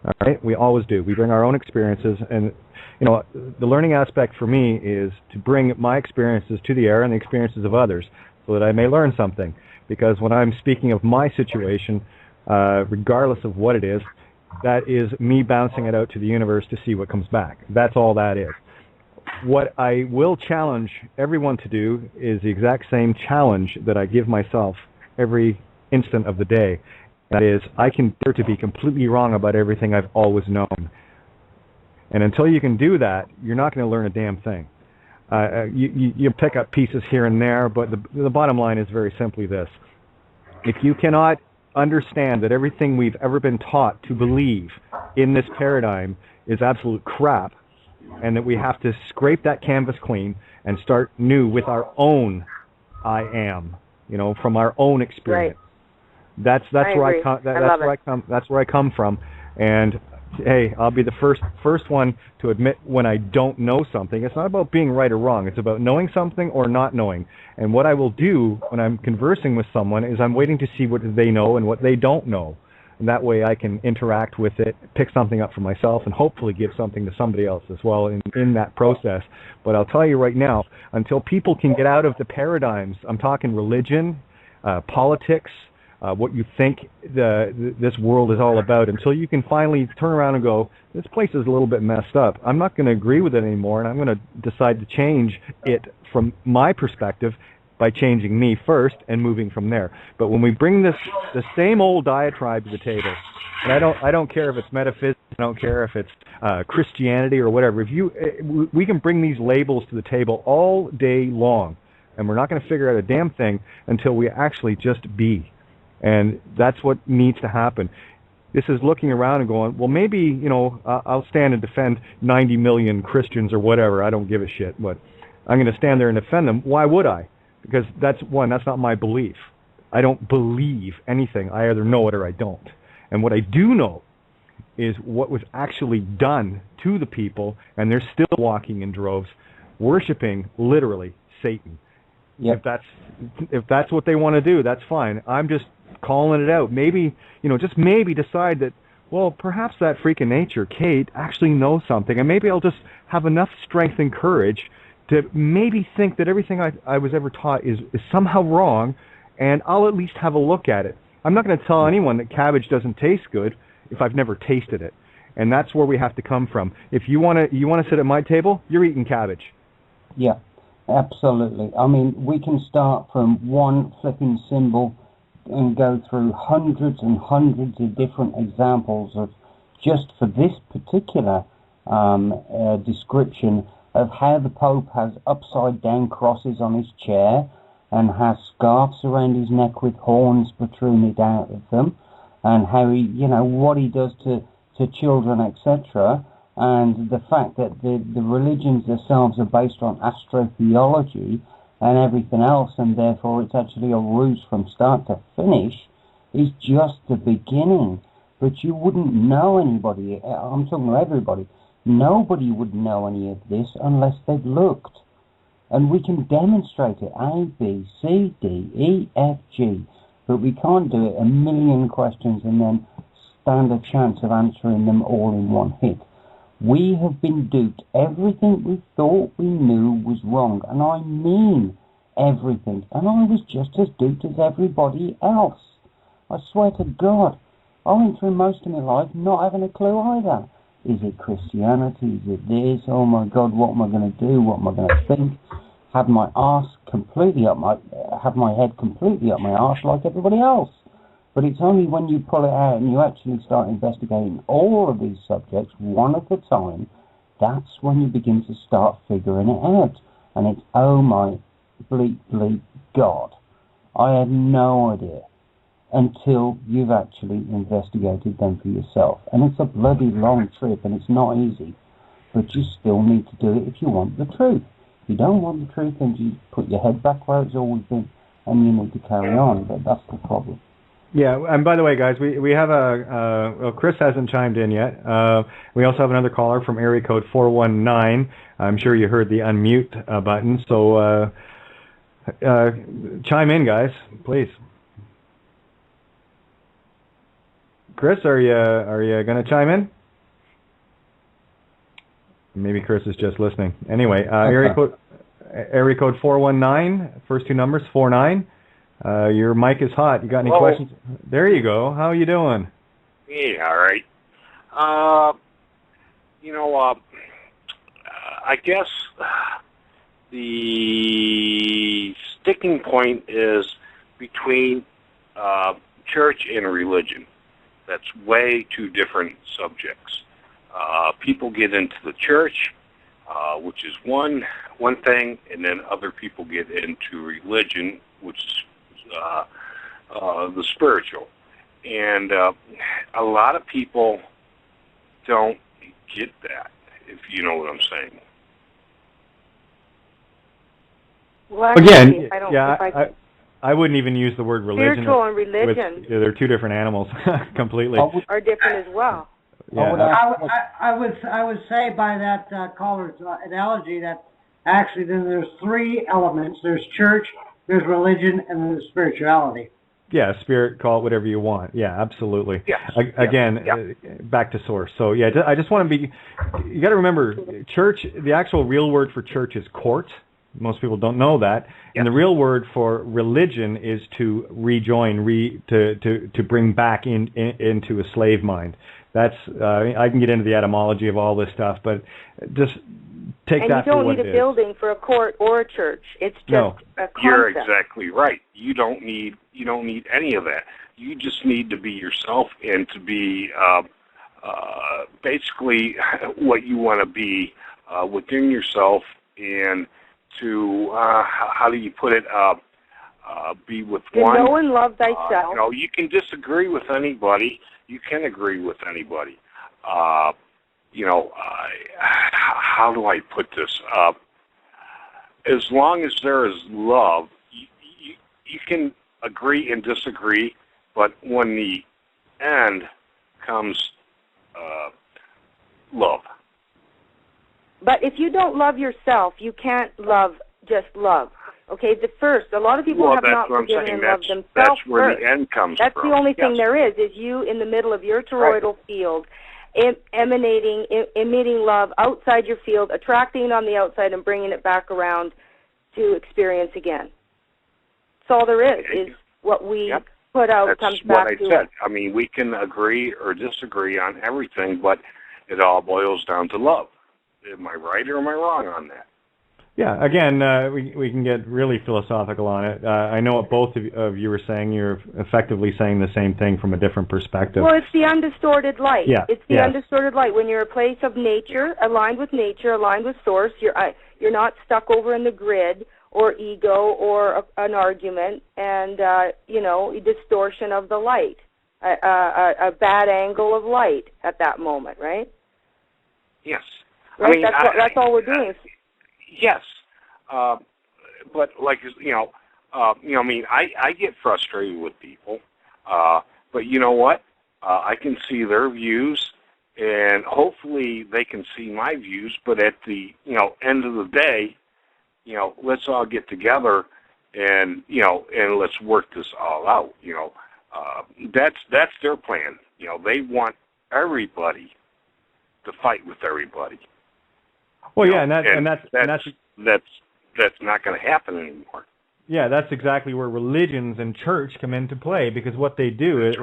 A: All right, we always do. We bring our own experiences, and the learning aspect for me is to bring my experiences to the air and the experiences of others, so that I may learn something. Because when I'm speaking of my situation, regardless of what it is, that is me bouncing it out to the universe to see what comes back. That's all that is. What I will challenge everyone to do is the exact same challenge that I give myself every instant of the day. That is, I can dare to be completely wrong about everything I've always known. And until you can do that, you're not going to learn a damn thing. You pick up pieces here and there, but the bottom line is very simply this. If you cannot understand that everything we've ever been taught to believe in this paradigm is absolute crap, and that we have to scrape that canvas clean and start new with our own I am, from our own experience. Right. That's where I come from, and hey, I'll be the first one to admit when I don't know something. It's not about being right or wrong. It's about knowing something or not knowing. And what I will do when I'm conversing with someone is I'm waiting to see what they know and what they don't know. And that way I can interact with it, pick something up for myself, and hopefully give something to somebody else as well in that process. But I'll tell you right now, until people can get out of the paradigms, I'm talking religion, politics, what you think this world is all about, until you can finally turn around and go, this place is a little bit messed up. I'm not going to agree with it anymore, and I'm going to decide to change it from my perspective by changing me first and moving from there. But when we bring the same old diatribe to the table, and I don't care if it's metaphysics, I don't care if it's Christianity or whatever. We can bring these labels to the table all day long, and we're not going to figure out a damn thing until we actually just be. And that's what needs to happen. This is looking around and going, well, maybe, I'll stand and defend 90 million Christians or whatever. I don't give a shit. But I'm going to stand there and defend them. Why would I? Because that's not my belief. I don't believe anything. I either know it or I don't. And what I do know is what was actually done to the people, and they're still walking in droves, worshiping, literally, Satan. Yep. If that's what they want to do, that's fine. I'm just calling it out. Maybe, just maybe decide that, well, perhaps that freak of nature, Kate, actually knows something, and maybe I'll just have enough strength and courage to maybe think that everything I was ever taught is somehow wrong, and I'll at least have a look at it. I'm not going to tell anyone that cabbage doesn't taste good if I've never tasted it, and that's where we have to come from. If you want to sit at my table, you're eating cabbage.
B: Yeah, absolutely. I mean, we can start from one flipping symbol and go through hundreds and hundreds of different examples of just for this particular description of how the Pope has upside-down crosses on his chair and has scarves around his neck with horns protruding out of them, and how he, what he does to children, etc., and the fact that the religions themselves are based on astrotheology and everything else, and therefore it's actually a ruse from start to finish, is just the beginning. But you wouldn't know anybody, I'm talking to everybody, nobody would know any of this unless they'd looked. And we can demonstrate it, A, B, C, D, E, F, G, but we can't do it a million questions and then stand a chance of answering them all in one hit. We have been duped. Everything we thought we knew was wrong, and I mean everything. And I was just as duped as everybody else. I swear to God, I went through most of my life not having a clue either. Is it Christianity? Is it this? Oh my God, what am I going to do? What am I going to think? Had my arse completely up my have my head completely up my arse like everybody else. But it's only when you pull it out and you actually start investigating all of these subjects one at a time, that's when you begin to start figuring it out. And it's, oh my bleep God, I had no idea until you've actually investigated them for yourself. And it's a bloody long trip and it's not easy, but you still need to do it if you want the truth. If you don't want the truth, then you put your head back where it's always been and you need to carry on, but that's the problem.
A: Yeah, and by the way, guys, we have well, Chris hasn't chimed in yet. We also have another caller from area code 419. I'm sure you heard the unmute button, so chime in, guys, please. Chris, are you going to chime in? Maybe Chris is just listening. Anyway, area code 419, first two numbers 49. Your mic is hot. You got any questions? There you go. How are you doing?
G: Yeah, all right. I guess the sticking point is between church and religion. That's way two different subjects. People get into the church, which is one thing, and then other people get into religion, which is the spiritual. And a lot of people don't get that, if you know what I'm saying.
D: Well,
A: again,
D: actually,
A: I wouldn't even use the word religion.
D: Spiritual and religion.
A: They're two different animals, completely.
D: Are different as well.
A: Yeah.
E: I would say by that caller's analogy that actually then there's three elements. There's church, there's religion, and there's spirituality.
A: Yeah, spirit, call it whatever you want. Yeah, absolutely.
G: Yes.
A: Again, back to source. So yeah, I just want to be. You got to remember, church. The actual real word for church is court. Most people don't know that. And the real word for religion is to rejoin, to bring back into a slave mind. That's I can get into the etymology of all this stuff, but just take that for what it is. And you don't need a
D: building for a court or a church. It's just a concept.
G: You're exactly right. You don't need any of that. You just need to be yourself and to be basically what you want to be within yourself, and to how do you put it? Be with one.
D: To know and love thyself.
G: You can disagree with anybody. You can agree with anybody. How do I put this? As long as there is love, you can agree and disagree, but when the end comes, love.
D: But if you don't love yourself, you can't just love. Okay, a lot of people have not forgiven and loved themselves
G: That's where
D: first.
G: The end comes
D: That's
G: from.
D: the only thing there is you in the middle of your toroidal field, emitting love outside your field, attracting it on the outside and bringing it back around to experience again. That's all there is what we put out comes back to us.
G: That's what I said. I mean, we can agree or disagree on everything, but it all boils down to love. Am I right or am I wrong on that?
A: Yeah, again, we can get really philosophical on it. I know what both of you were saying. You're effectively saying the same thing from a different perspective.
D: Well, it's the undistorted light.
A: Yeah.
D: It's the undistorted light. When you're a place of nature, aligned with source, you're not stuck over in the grid or ego or an argument and, distortion of the light, a bad angle of light at that moment, right?
G: Yes.
D: Right, that's all we're doing.
G: Yes, but I get frustrated with people, but you know what? I can see their views, and hopefully they can see my views. But at the end of the day, let's all get together and let's work this all out. That's their plan. They want everybody to fight with everybody.
A: Well, yeah, and that's
G: not going to happen anymore.
A: Yeah, that's exactly where religions and church come into play, because what they do is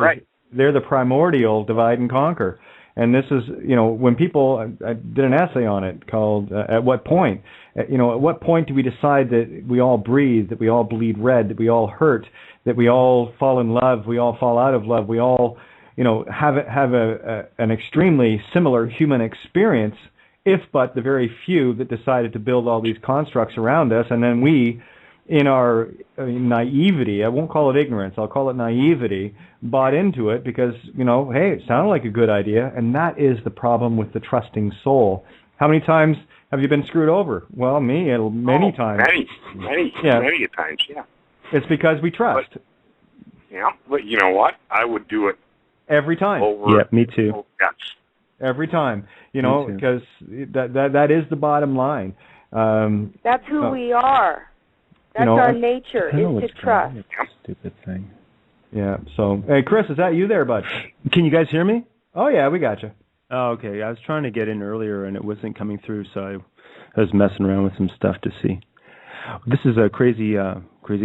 A: they're the primordial divide and conquer. And this is, when people, I did an essay on it called At What Point? At what point do we decide that we all breathe, that we all bleed red, that we all hurt, that we all fall in love, we all fall out of love, we all, have an extremely similar human experience, if but the very few that decided to build all these constructs around us, and then we, in our naivety, I won't call it ignorance, I'll call it naivety, bought into it because, hey, it sounded like a good idea, and that is the problem with the trusting soul. How many times have you been screwed over? Well, many times.
G: Many times, yeah.
A: It's because we trust.
G: But you know what? I would do it
A: every time.
G: Over.
H: Yeah, me too.
G: Yes.
A: Every time, because that is the bottom line.
D: That's who we are. That's our nature, is to trust.
H: Stupid thing.
A: Yeah, so, hey, Chris, is that you there, bud?
H: Can you guys hear me?
A: Oh, yeah, we got you.
H: Oh, okay. I was trying to get in earlier, and it wasn't coming through, so I was messing around with some stuff to see. This is a crazy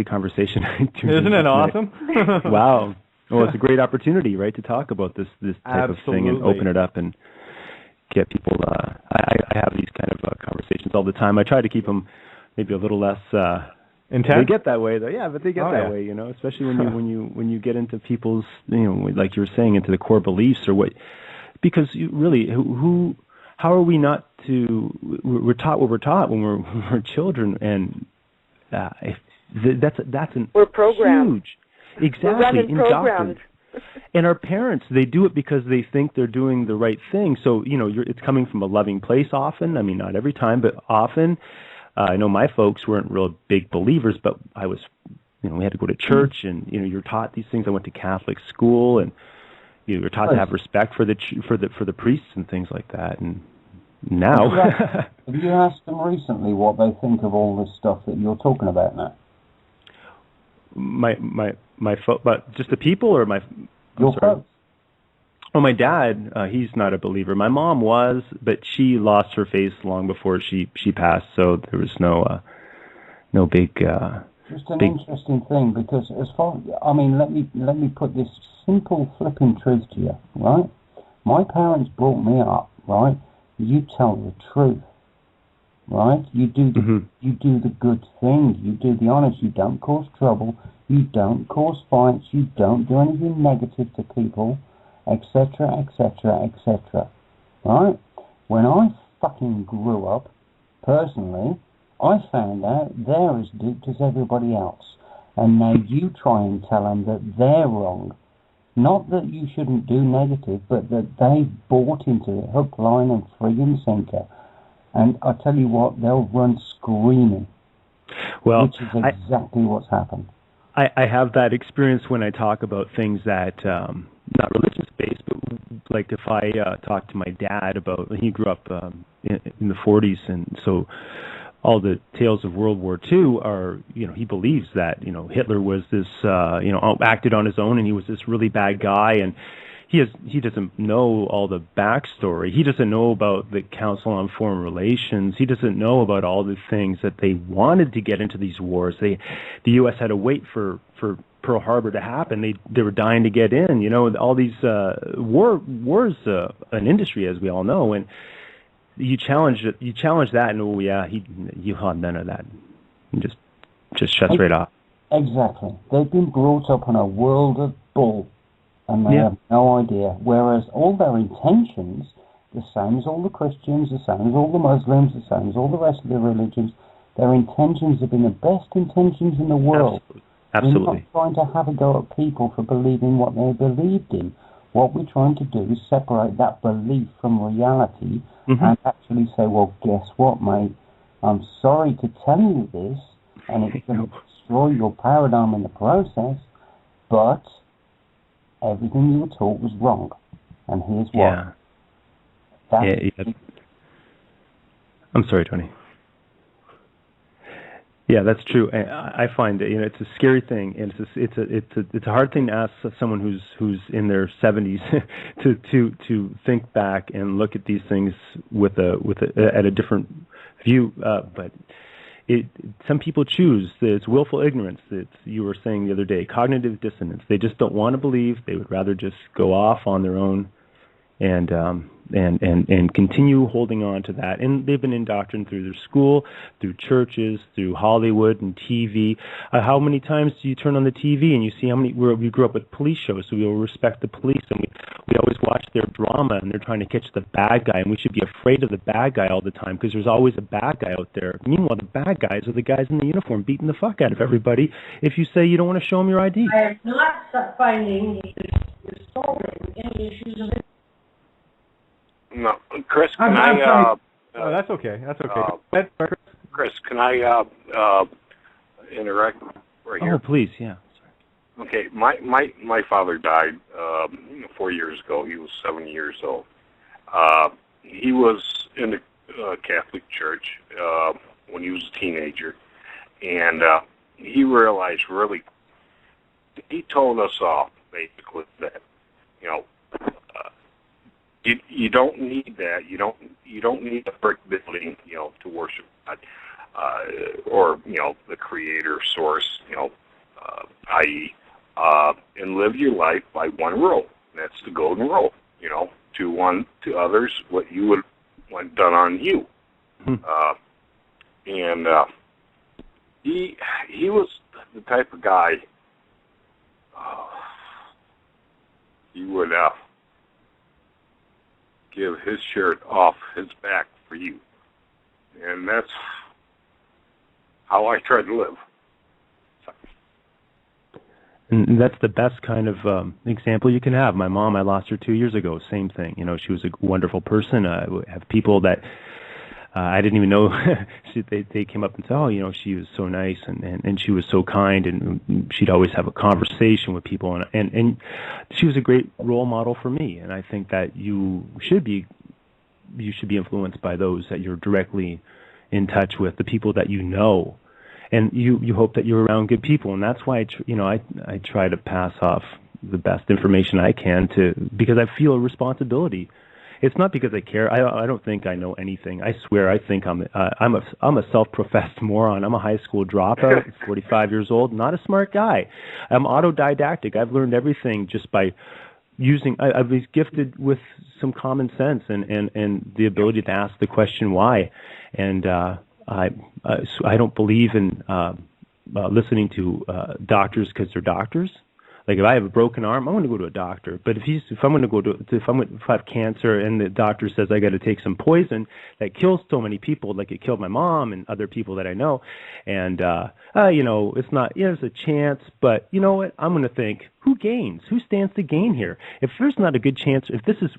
H: conversation.
A: Isn't it awesome?
H: Wow. Well, it's a great opportunity, right, to talk about this type of thing and open it up and get people. I have these kind of conversations all the time. I try to keep them maybe a little less intense. They get that way, though. Yeah, but they get that way, especially when you get into people's, like you were saying, into the core beliefs or what. Because really, how are we not to? We're taught what we're taught when we're children, and
D: we're programmed.
H: Huge, exactly, indoctrinated. And our parents, they do it because they think they're doing the right thing. So it's coming from a loving place. Often, I mean, not every time, but often. I know my folks weren't real big believers, but I was. We had to go to church, and you're taught these things. I went to Catholic school, and you're taught to have respect for the priests and things like that. And now,
B: have you asked them recently what they think of all this stuff that you're talking about now?
H: But just the people, or
B: your folks?
H: Oh, my dad, he's not a believer. My mom was, but she lost her faith long before she passed, so there was no big.
B: Just an interesting thing, because let me put this simple flipping truth to you, right? My parents brought me up, right? You tell the truth, right? You do the good thing. You do the honest. You don't cause trouble. You don't cause fights. You don't do anything negative to people, etc., etc., etc. Right? When I fucking grew up, personally, I found out they're as duped as everybody else. And now you try and tell them that they're wrong. Not that you shouldn't do negative, but that they've bought into it, hook, line, and friggin' sinker. And I tell you what, they'll run screaming.
H: Well,
B: which is exactly what's happened.
H: I have that experience when I talk about things that, not religious-based, but like if I talk to my dad about, he grew up in the 40s, and so all the tales of World War II are, he believes that, Hitler was this, acted on his own, and he was this really bad guy, and he doesn't know all the backstory. He doesn't know about the Council on Foreign Relations. He doesn't know about all the things that they wanted to get into these wars. The U.S. had to wait for Pearl Harbor to happen. They were dying to get in. All these wars, an industry, as we all know, and you challenge that, and you had none of that, and just shuts right off.
B: Exactly. They've been brought up in a world of bull, and they have no idea. Whereas all their intentions, the same as all the Christians, the same as all the Muslims, the same as all the rest of the religions, their intentions have been the best intentions in the world.
H: Absolutely.
B: We're not trying to have a go at people for believing what they believed in. What we're trying to do is separate that belief from reality and actually say, well, guess what, mate? I'm sorry to tell you this, and it's going to destroy your paradigm in the process, but everything you were taught was wrong. And here's why.
H: I'm sorry, Tony. Yeah, that's true. I find that it's a scary thing, and it's a hard thing to ask someone who's in their 70s to think back and look at these things with a different view. But some people choose. It's willful ignorance. It's, you were saying the other day, cognitive dissonance. They just don't want to believe. They would rather just go off on their own and continue holding on to that. And they've been indoctrinated through their school, through churches, through Hollywood and TV. How many times do you turn on the TV and you see how many? We grew up with police shows, so we will respect the police, and we always watch their drama, and they're trying to catch the bad guy, and we should be afraid of the bad guy all the time because there's always a bad guy out there. Meanwhile, the bad guys are the guys in the uniform beating the fuck out of everybody if you say you don't want to show them your ID.
F: I am not finding you're solving any issues of it.
G: No, Chris, can
A: oh, that's okay. That's okay.
G: Chris, can I interact right here?
H: Oh, please, yeah.
G: Okay, my father died 4 years ago. He was 7 years old. He was in the Catholic Church when he was a teenager, and he realized really. He told us all basically that you don't need that. You don't need a brick building, to worship God, or the Creator, Source, i.e. And live your life by one rule. And that's the golden rule. To others what you would want done on you. And he was the type of guy. He would give his shirt off his back for you. And that's how I try to live.
H: And that's the best kind of example you can have. My mom, I lost her 2 years ago. Same thing. She was a wonderful person. I have people that I didn't even know. They came up and said, "Oh, she was so nice and she was so kind, and she'd always have a conversation with people, and she was a great role model for me." And I think that you should be influenced by those that you're directly in touch with, the people that you know, and you hope that you're around good people. And that's why I try to pass off the best information I can because I feel a responsibility. It's not because I care. I don't think I know anything. I swear, I think I'm a self-professed moron. I'm a high school dropout, 45 years old, not a smart guy. I'm autodidactic. I've learned everything just by using. I was gifted with some common sense and the ability to ask the question why. And I don't believe in listening to doctors because they're doctors. Like if I have a broken arm, I'm going to go to a doctor. But if I have cancer and the doctor says I got to take some poison that kills so many people, like it killed my mom and other people that I know, and it's not. There's a chance, but you know what? I'm going to think, who gains? Who stands to gain here? If there's not a good chance,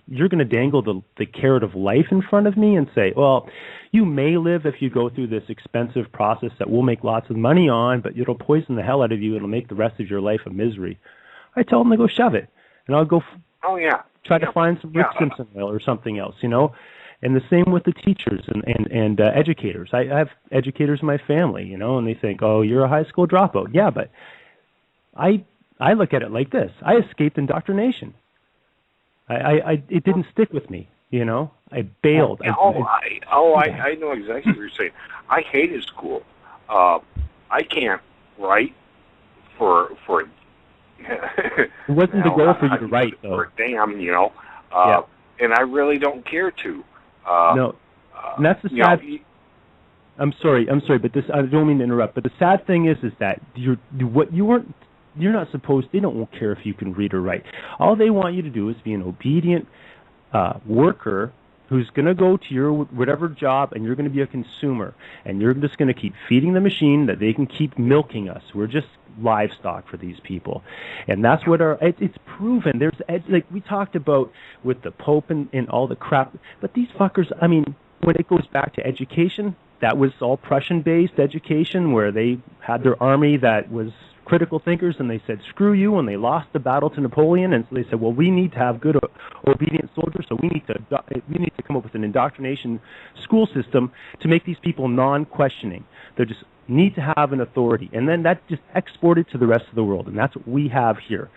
H: you're going to dangle the carrot of life in front of me and say, well, you may live if you go through this expensive process that we'll make lots of money on, but it'll poison the hell out of you. It'll make the rest of your life a misery. I tell them to go shove it, and I'll go try to find some Rick Simpson oil or something else, And the same with the teachers and educators. I have educators in my family, and they think, oh, you're a high school dropout. Yeah, but I look at it like this. I escaped indoctrination. It didn't stick with me, I bailed.
G: I know exactly what you're saying. I hated school. I can't write for
H: it wasn't the goal for you to write, though.
G: And I really don't care to.
H: No, and that's the sad. I'm sorry, but this, I don't mean to interrupt. But the sad thing is that you're not supposed. They don't care if you can read or write. All they want you to do is be an obedient worker who's going to go to your whatever job, and you're going to be a consumer, and you're just going to keep feeding the machine that they can keep milking us. We're just livestock for these people, and that's what it's proven. There's like we talked about with the Pope and all the crap, but these fuckers. I mean, when it goes back to education, that was all Prussian-based education, where they had their army that was critical thinkers, and they said screw you, and they lost the battle to Napoleon, and so they said, well, we need to have good obedient soldiers, so we need to come up with an indoctrination school system to make these people non-questioning. They just need to have an authority, and then that just exported to the rest of the world, and that's what we have here.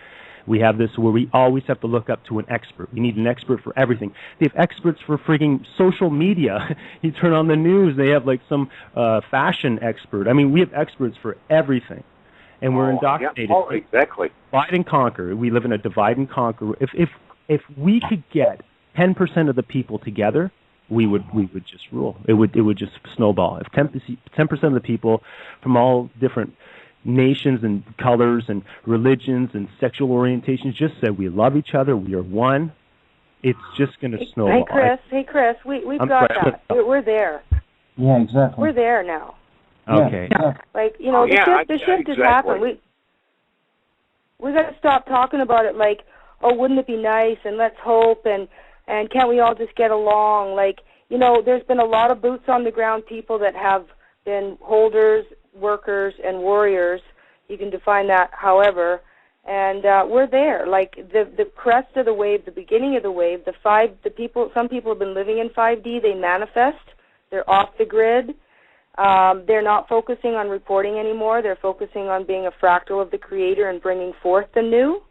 H: We have this where we always have to look up to an expert. We need an expert for everything. They have experts for freaking social media. You turn on the news, they have like some fashion expert. I mean, we have experts for everything. And we're indoctrinated.
G: Oh, exactly.
H: Divide and conquer. We live in a divide and conquer. If we could get 10% of the people together, we would just rule. It would just snowball. If 10% of the people from all different nations and colors and religions and sexual orientations just said we love each other, we are one, it's just going to snowball.
D: Hey Chris, we've got that. We're there.
B: Yeah, exactly.
D: We're there now.
H: Okay.
B: Yeah.
D: Like, the shift has happened. We got to stop talking about it like, oh, wouldn't it be nice, and let's hope, and can't we all just get along? Like, there's been a lot of boots on the ground people that have been holders, workers, and warriors. You can define that however, and we're there. Like the crest of the wave, the beginning of the wave, some people have been living in 5D. They manifest. They're off the grid. They're not focusing on reporting anymore. They're focusing on being a fractal of the Creator and bringing forth the new.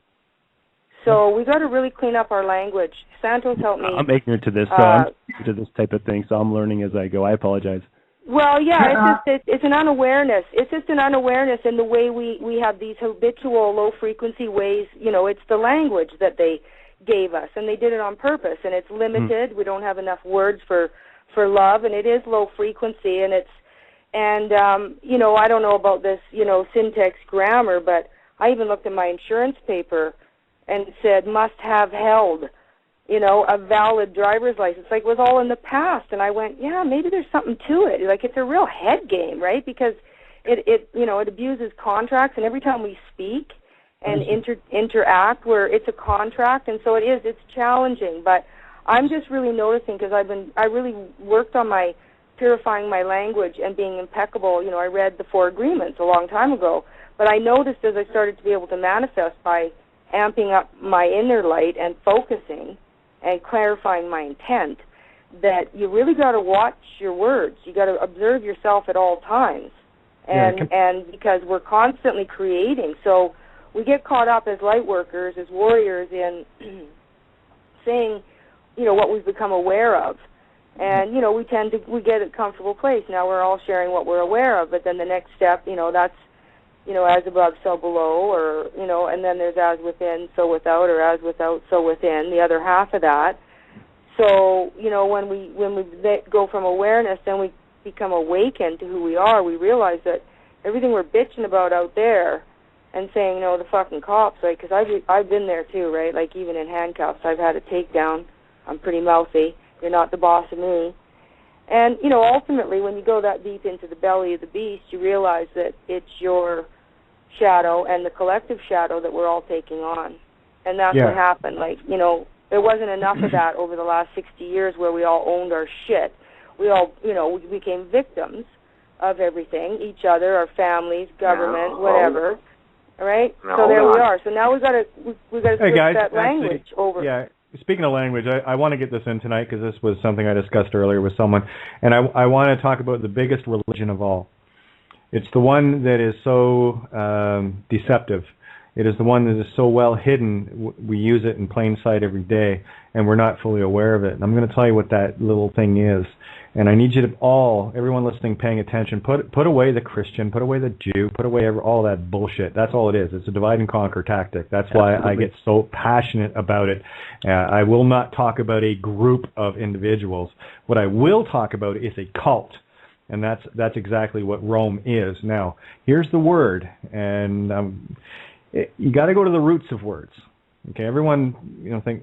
D: So we got to really clean up our language. Santos helped me.
H: I'm ignorant to this, so I'm to this type of thing, so I'm learning as I go. I apologize.
D: Well, yeah, it's an unawareness. It's just an unawareness in the way we have these habitual low-frequency ways. It's the language that they gave us, and they did it on purpose, and it's limited. We don't have enough words for love, and it is low frequency, and I don't know about this, syntax grammar, but I even looked at my insurance paper and said must have held, a valid driver's license. Like, it was all in the past, and I went, yeah, maybe there's something to it. Like, it's a real head game, right? Because it abuses contracts, and every time we speak and interact, where it's a contract, and so it's challenging. But I'm just really noticing, because I really worked on purifying my language and being impeccable. I read the 4 Agreements a long time ago, but I noticed as I started to be able to manifest by amping up my inner light and focusing and clarifying my intent, that you really got to watch your words. You got to observe yourself at all times, and because we're constantly creating, so we get caught up as light workers, as warriors, in saying, what we've become aware of. And, we get a comfortable place. Now we're all sharing what we're aware of, but then the next step, that's, as above, so below, or, and then there's as within, so without, or as without, so within, the other half of that. So, when we go from awareness, then we become awakened to who we are. We realize that everything we're bitching about out there and saying, the fucking cops, right, because I've been there too, right, like even in handcuffs, I've had a takedown. I'm pretty mouthy. You're not the boss of me. And, ultimately, when you go that deep into the belly of the beast, you realize that it's your shadow and the collective shadow that we're all taking on. And that's what happened. Like, there wasn't enough of that over the last 60 years where we all owned our shit. We all, we became victims of everything, each other, our families, government, whatever. All right? So there we are. So now we've got to switch that language over.
A: Yeah. Speaking of language, I want to get this in tonight because this was something I discussed earlier with someone, and I want to talk about the biggest religion of all. It's the one that is so deceptive. It is the one that is so well hidden. We use it in plain sight every day, and we're not fully aware of it. And I'm going to tell you what that little thing is. And I need you to everyone listening, paying attention, put away the Christian, put away the Jew, put away all that bullshit. That's all it is. It's a divide and conquer tactic. That's why I get so passionate about it. I will not talk about a group of individuals. What I will talk about is a cult. And that's exactly what Rome is. Now, here's the word, and you got to go to the roots of words. Okay, everyone, think,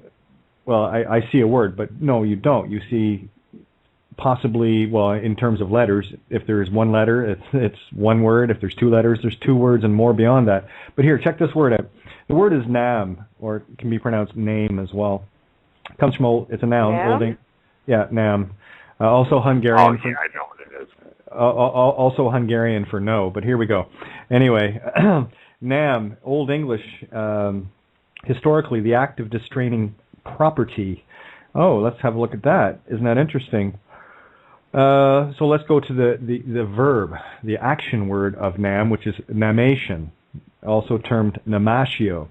A: well, I see a word, but no, you don't. You see possibly, in terms of letters, if there's one letter, it's one word. If there's 2 letters, there's 2 words and more beyond that. But here, check this word out. The word is nam, or it can be pronounced name as well. It comes from it's a noun. Nam. Also Hungarian.
G: Oh, yeah, I know what it is.
A: Also Hungarian for no, but here we go. Anyway, nam, Old English, historically the act of distraining property. Oh, let's have a look at that. Isn't that interesting? So let's go to the verb, the action word of nam, which is namation, also termed namatio.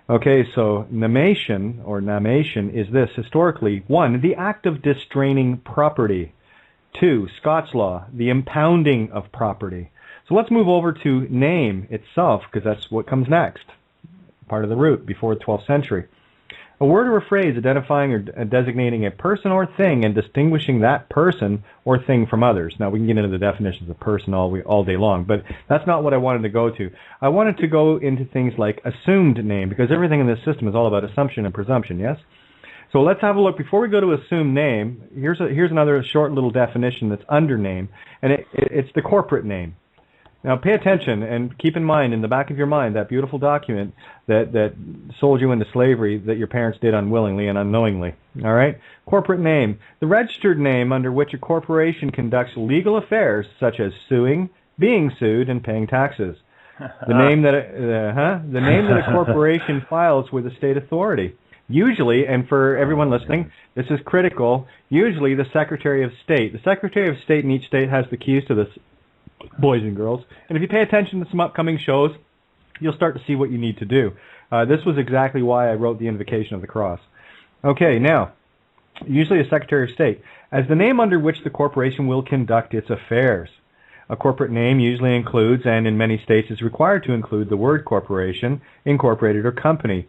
A: Okay, so namation or namation is this. Historically, 1, the act of distraining property. 2, Scots law, the impounding of property. So let's move over to name itself, because that's what comes next, part of the root before the 12th century. A word or a phrase identifying or designating a person or thing and distinguishing that person or thing from others. Now, we can get into the definitions of person all day long, but that's not what I wanted to go to. I wanted to go into things like assumed name, because everything in this system is all about assumption and presumption, yes? So let's have a look. Before we go to assumed name, here's another short little definition that's under name, and it's the corporate name. Now, pay attention and keep in mind, in the back of your mind, that beautiful document that sold you into slavery that your parents did unwillingly and unknowingly. All right? Corporate name. The registered name under which a corporation conducts legal affairs, such as suing, being sued, and paying taxes. The name that a corporation files with a state authority. Usually, and for everyone listening, this is critical, usually the Secretary of State. The Secretary of State in each state has the keys to this, boys and girls. And if you pay attention to some upcoming shows, you'll start to see what you need to do. This was exactly why I wrote the Invocation of the Cross. Okay, now, usually a Secretary of State, as the name under which the corporation will conduct its affairs. A corporate name usually includes, and in many states is required to include, the word corporation, incorporated, or company.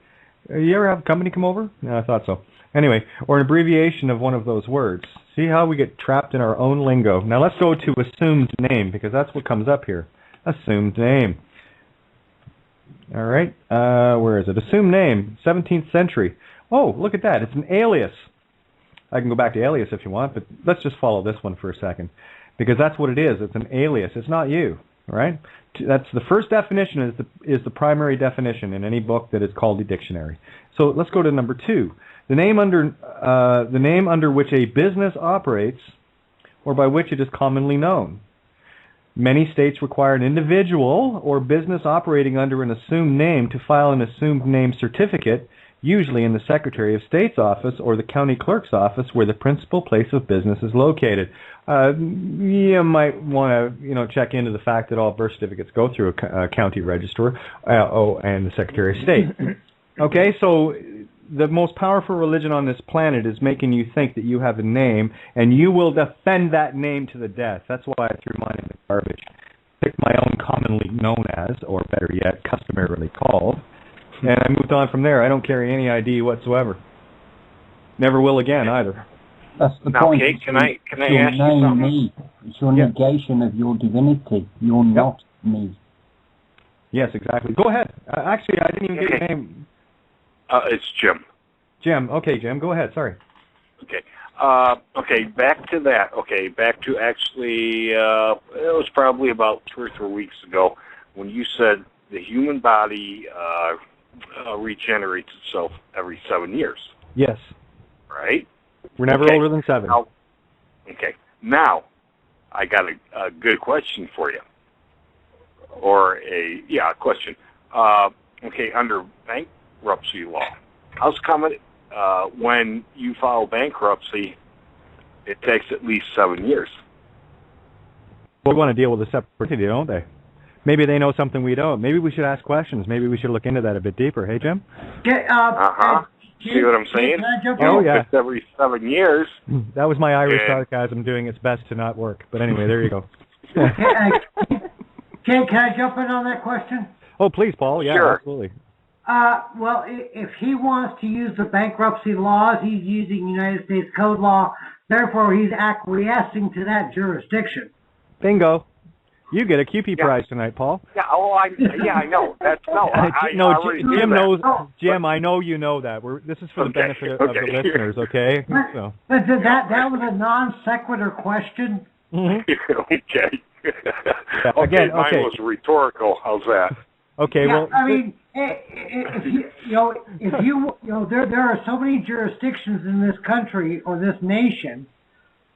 A: You ever have a company come over? No, I thought so. Anyway, or an abbreviation of one of those words. See how we get trapped in our own lingo. Now let's go to assumed name, because that's what comes up here. Assumed name. All right, where is it? Assumed name, 17th century. Oh, look at that. It's an alias. I can go back to alias if you want, but let's just follow this one for a second, because that's what it is. It's an alias. It's not you, all right? That's the first definition, is the primary definition in any book that is called a dictionary. So let's go to number 2. The name under which a business operates, or by which it is commonly known. Many states require an individual or business operating under an assumed name to file an assumed name certificate, usually in the Secretary of State's office or the county clerk's office, where the principal place of business is located. You might want to, check into the fact that all birth certificates go through a county registrar, and the Secretary of State. Okay, so the most powerful religion on this planet is making you think that you have a name, and you will defend that name to the death. That's why I threw mine in the garbage. Picked my own commonly known as, or better yet, customarily called, and I moved on from there. I don't carry any ID whatsoever. Never will again either.
B: That's the
G: now,
B: point.
G: Kate, can I ask you something?
B: It's your negation of your divinity. You're not me.
A: Yes, exactly. Go ahead. Actually, I didn't even get your name.
G: It's Jim.
A: Jim. Okay, Jim. Go ahead. Sorry.
G: Okay. Okay, back to that. Okay, back to actually, it was probably about 2 or 3 weeks ago when you said the human body regenerates itself every 7 years.
A: Yes.
G: Right?
A: We're never older than 7.
G: Now, okay. Now, I got a good question for you. Or a question. Okay, under bankruptcy law, how's come when you file bankruptcy, it takes at least 7 years?
A: Well, we want to deal with the separate entity, don't they? Maybe they know something we don't. Maybe we should ask questions. Maybe we should look into that a bit deeper. Hey, Jim?
G: See what I'm saying?
A: Oh, yeah.
G: It's every 7 years.
A: That was my Irish sarcasm doing its best to not work. But anyway, there you go.
E: Can I jump in on that question?
A: Oh, please, Paul. Yeah,
G: sure.
A: Absolutely.
E: Well, if he wants to use the bankruptcy laws, he's using United States Code law. Therefore, he's acquiescing to that jurisdiction.
A: Bingo. You get a QP prize tonight, Paul.
G: Yeah. Oh, I know. That's
A: Jim knows. Jim, I know you know that. This is for the benefit of the listeners. Okay.
E: So. But that was a non sequitur question.
A: Mm-hmm.
G: Okay.
A: Again,
G: mine was rhetorical. How's that?
A: Okay. Well,
E: I mean, if you there are so many jurisdictions in this country or this nation,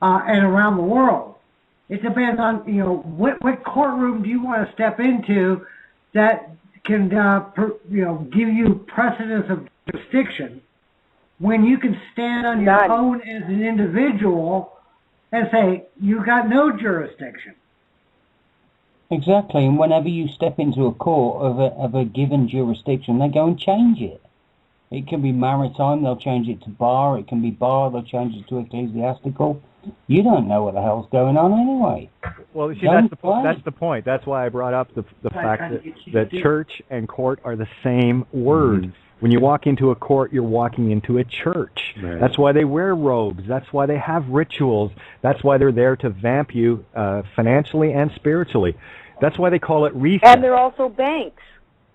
E: and around the world. It depends on what courtroom do you want to step into that can give you precedence of jurisdiction when you can stand on your own as an individual and say you got no jurisdiction.
B: Exactly, and whenever you step into a court of a given jurisdiction, they go and change it. It can be maritime, they'll change it to bar. It can be bar, they'll change it to ecclesiastical. You don't know what the hell's going on anyway.
A: Well, see, that's the point. That's why I brought up the fact that church and court are the same word. When you walk into a court, you're walking into a church.
B: Right.
A: That's why they wear robes. That's why they have rituals. That's why they're there to vamp you financially and spiritually. That's why they call it reset.
D: And they're also banks,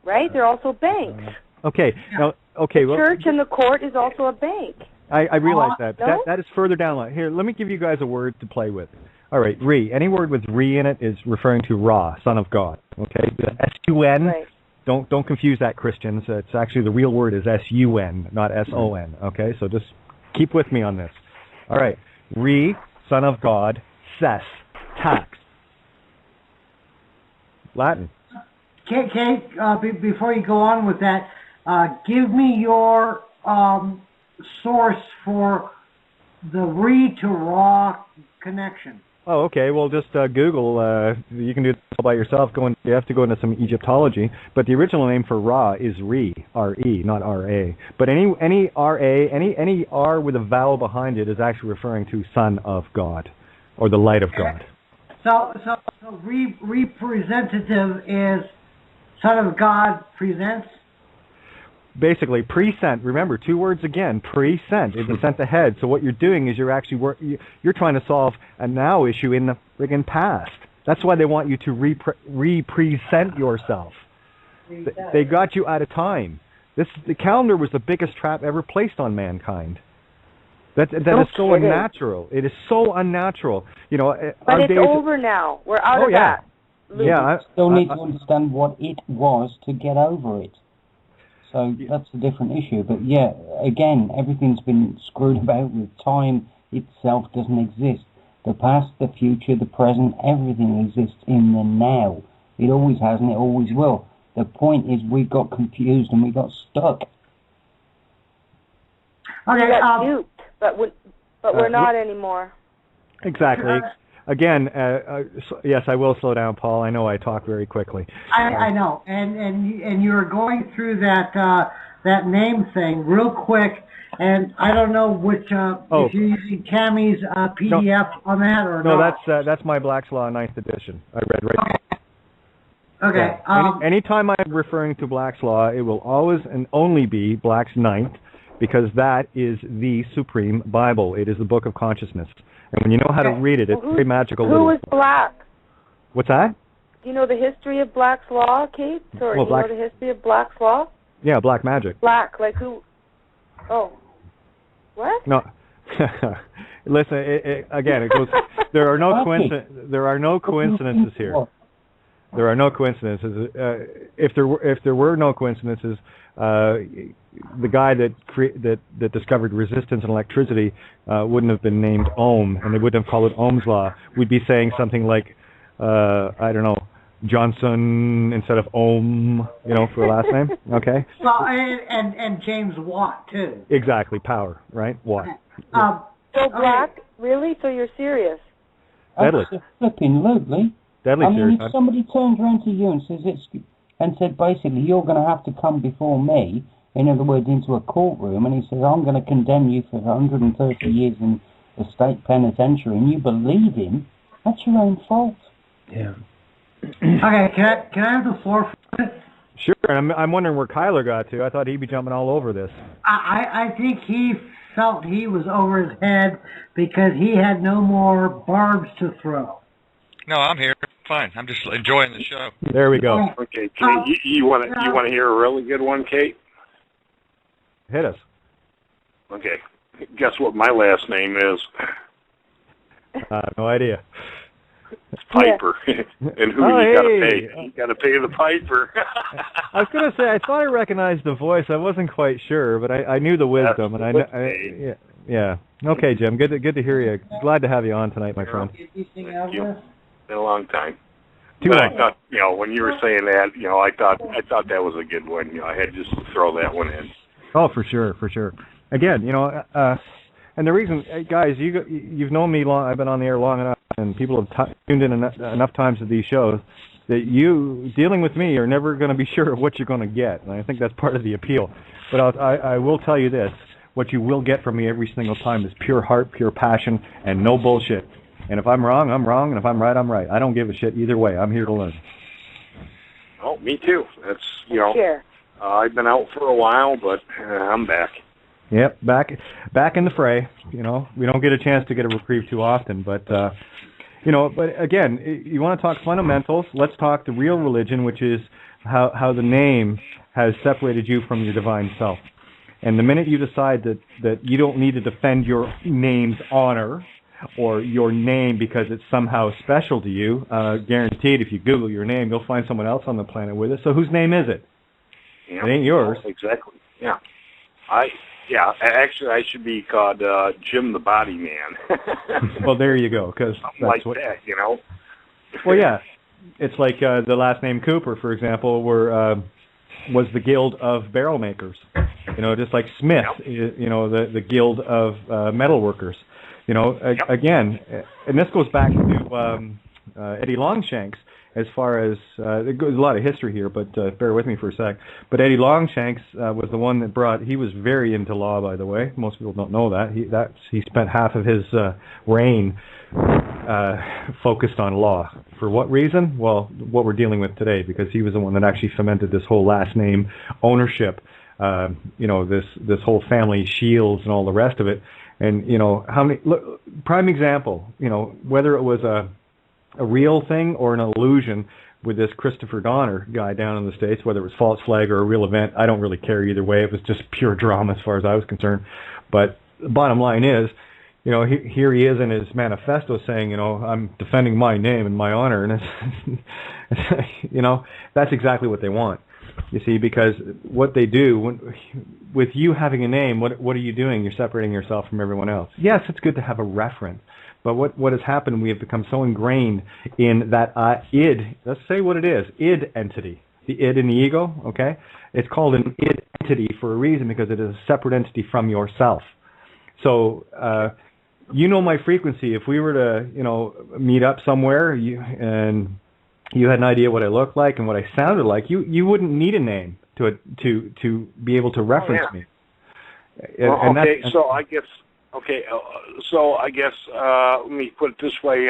D: right? They're also banks.
A: Okay. Now, okay.
D: The church and the court is also a bank.
A: I realize that.
D: No?
A: That is further down the line. Here, let me give you guys a word to play with. All right, Re. Any word with Re in it is referring to Ra, Son of God. Okay, S-U-N.
D: Right.
A: Don't confuse that, Christians. It's actually the real word is S-U-N, not S-O-N. Okay, so just keep with me on this. All right, Re, Son of God, Ses, tax. Latin.
E: Kate, before you go on with that, give me your source for the Re to Ra connection.
A: Oh, okay. Well, just Google. You can do it all by yourself. You have to go into some Egyptology. But the original name for Ra is Re, R-E, not R-A. But any R-A, any R with a vowel behind it is actually referring to Son of God, or the light of God.
E: So representative is Son of God presents?
A: Basically, present. Remember, two words again. Present. It's sent ahead. So what you're doing is you're actually you're trying to solve a now issue in the friggin' past. That's why they want you to represent yourself. They got you out of time. The calendar was the biggest trap ever placed on mankind. That is so unnatural. It is so unnatural. You know.
D: But it's over now. We're out of that.
B: Yeah. Still need to understand what it was to get over it. So that's a different issue. But yeah, again, everything's been screwed about with time itself doesn't exist. The past, the future, the present, everything exists in the now. It always has and it always will. The point is we got confused and we got stuck.
D: Okay, we got duped, but we're not anymore.
A: Exactly. Again, yes, I will slow down, Paul. I know I talk very quickly.
E: I know, and you were going through that name thing real quick, and I don't know which if you're using Tammy's PDF on that or not.
A: No, that's my Black's Law 9th edition. I read right.
E: Okay.
A: Yeah. Anytime I'm referring to Black's Law, it will always and only be Black's 9th, because that is the supreme Bible. It is the book of consciousness. And when you know how to read it, it's very magical.
D: Who is Black?
A: What's that?
D: Do you know the history of Black's Law, Kate? Or do you know the history of Black's Law?
A: Yeah, black magic.
D: Black, like who? Oh. What?
A: No. Listen, again, it goes. There are no coincidences here. There are no coincidences. If there were no coincidences, the guy that discovered resistance and electricity wouldn't have been named Ohm, and they wouldn't have called it Ohm's law. We'd be saying something like, I don't know, Johnson instead of Ohm, for a last name. Okay.
E: Well, and James Watt too.
A: Exactly, power, right? Watt.
D: So Black, really? So you're serious?
A: Deadly.
B: Absolutely.
A: Deadly serious.
B: If somebody turns around to you and said basically you're going to have to come before me, in other words, into a courtroom, and he says I'm going to condemn you for 130 years in the state penitentiary, and you believe him, that's your own fault.
A: Yeah.
E: Okay, can I have the floor for it?
A: Sure, and I'm wondering where Kyler got to. I thought he'd be jumping all over this.
E: I think he felt he was over his head because he had no more barbs to throw.
C: No, I'm here. Fine. I'm just enjoying the show.
A: There we go.
G: Okay, Kate, you want to hear a really good one, Kate?
A: Hit us.
G: Okay. Guess what my last name is?
A: No idea.
G: It's Piper. And who you got to pay? You got to pay the Piper.
A: I was going to say, I thought I recognized the voice. I wasn't quite sure, but I knew the wisdom. Yeah. Okay, Jim. Good to hear you. Glad to have you on tonight, my friend.
G: Thank you. Been a long time.
A: Too
G: but
A: long.
G: I thought, when you were saying that, I thought that was a good one. I had just to throw that one in.
A: Oh, for sure. Again, and the reason, guys, you've known me long. I've been on the air long enough, and people have tuned in enough times to these shows that you dealing with me are never going to be sure of what you're going to get, and I think that's part of the appeal. But I will tell you this: what you will get from me every single time is pure heart, pure passion, and no bullshit. And if I'm wrong, I'm wrong, and if I'm right, I'm right. I don't give a shit either way. I'm here to learn.
G: Oh, me too. That's
D: Sure.
G: I've been out for a while, but I'm back.
A: Yep, back in the fray. You know, we don't get a chance to get a reprieve too often, but you know, but again, you want to talk fundamentals. Let's talk the real religion, which is how the name has separated you from your divine self. And the minute you decide that you don't need to defend your name's honor or your name because it's somehow special to you, guaranteed if you Google your name, you'll find someone else on the planet with it. So whose name is it?
G: Yeah.
A: It ain't yours.
G: Oh, exactly. Yeah. Actually, I should be called Jim the Body Man.
A: Well, there you go. Cause
G: something like that, you know.
A: Well, yeah. It's like the last name Cooper, for example, was the Guild of Barrel Makers. You know, just like Smith, you know, the Guild of Metal Workers. You know, again, and this goes back to Eddie Longshanks. As far as there's a lot of history here, but bear with me for a sec. But Eddie Longshanks was the one that he was very into law, by the way. Most people don't know that. He spent half of his reign focused on law. For what reason? Well, what we're dealing with today, because he was the one that actually fomented this whole last name ownership. You know, this whole family shields and all the rest of it. And you know, prime example. You know, whether it was a real thing or an illusion with this Christopher Donner guy down in the States, whether it was false flag or a real event, I don't really care either way. It was just pure drama as far as I was concerned. But the bottom line is, you know, here he is in his manifesto saying, you know, I'm defending my name and my honor. And it's you know, that's exactly what they want. You see, because what they do, with you having a name, what are you doing? You're separating yourself from everyone else. Yes, it's good to have a reference. But what has happened, we have become so ingrained in that id, let's say what it is, id entity, the id and the ego, okay? It's called an id entity for a reason, because it is a separate entity from yourself. So, you know my frequency. If we were to, you know, meet up somewhere and you had an idea what I looked like and what I sounded like, you wouldn't need a name to be able to reference me.
G: Well, okay, so I guess... Okay, so I guess, let me put it this way.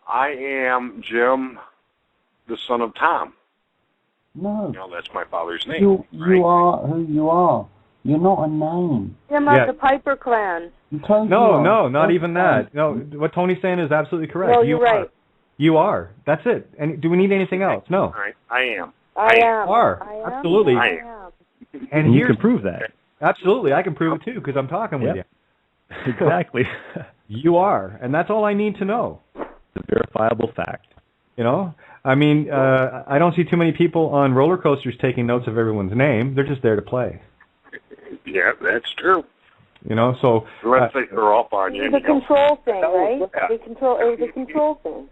G: I am Jim, the son of Tom.
B: No.
G: You know, that's my father's name.
B: You are who you are. You're not a name.
D: Jim of the Piper clan.
A: No, not even that. No, what Tony's saying is absolutely correct.
D: No, you're right.
A: You are. That's it. And do we need anything else? No.
G: All right. I am.
D: I am.
A: You are.
D: I am.
A: Absolutely.
D: I am.
H: And you can prove that.
A: Absolutely. I can prove it too, because I'm talking with you.
H: Exactly.
A: You are, and that's all I need to know.
H: It's a verifiable fact.
A: You know, I mean, I don't see too many people on roller coasters taking notes of everyone's name. They're just there to play.
G: Yeah, that's true.
A: You know, so
G: let's say they're off on you.
D: It's a control thing, right? It was a control thing.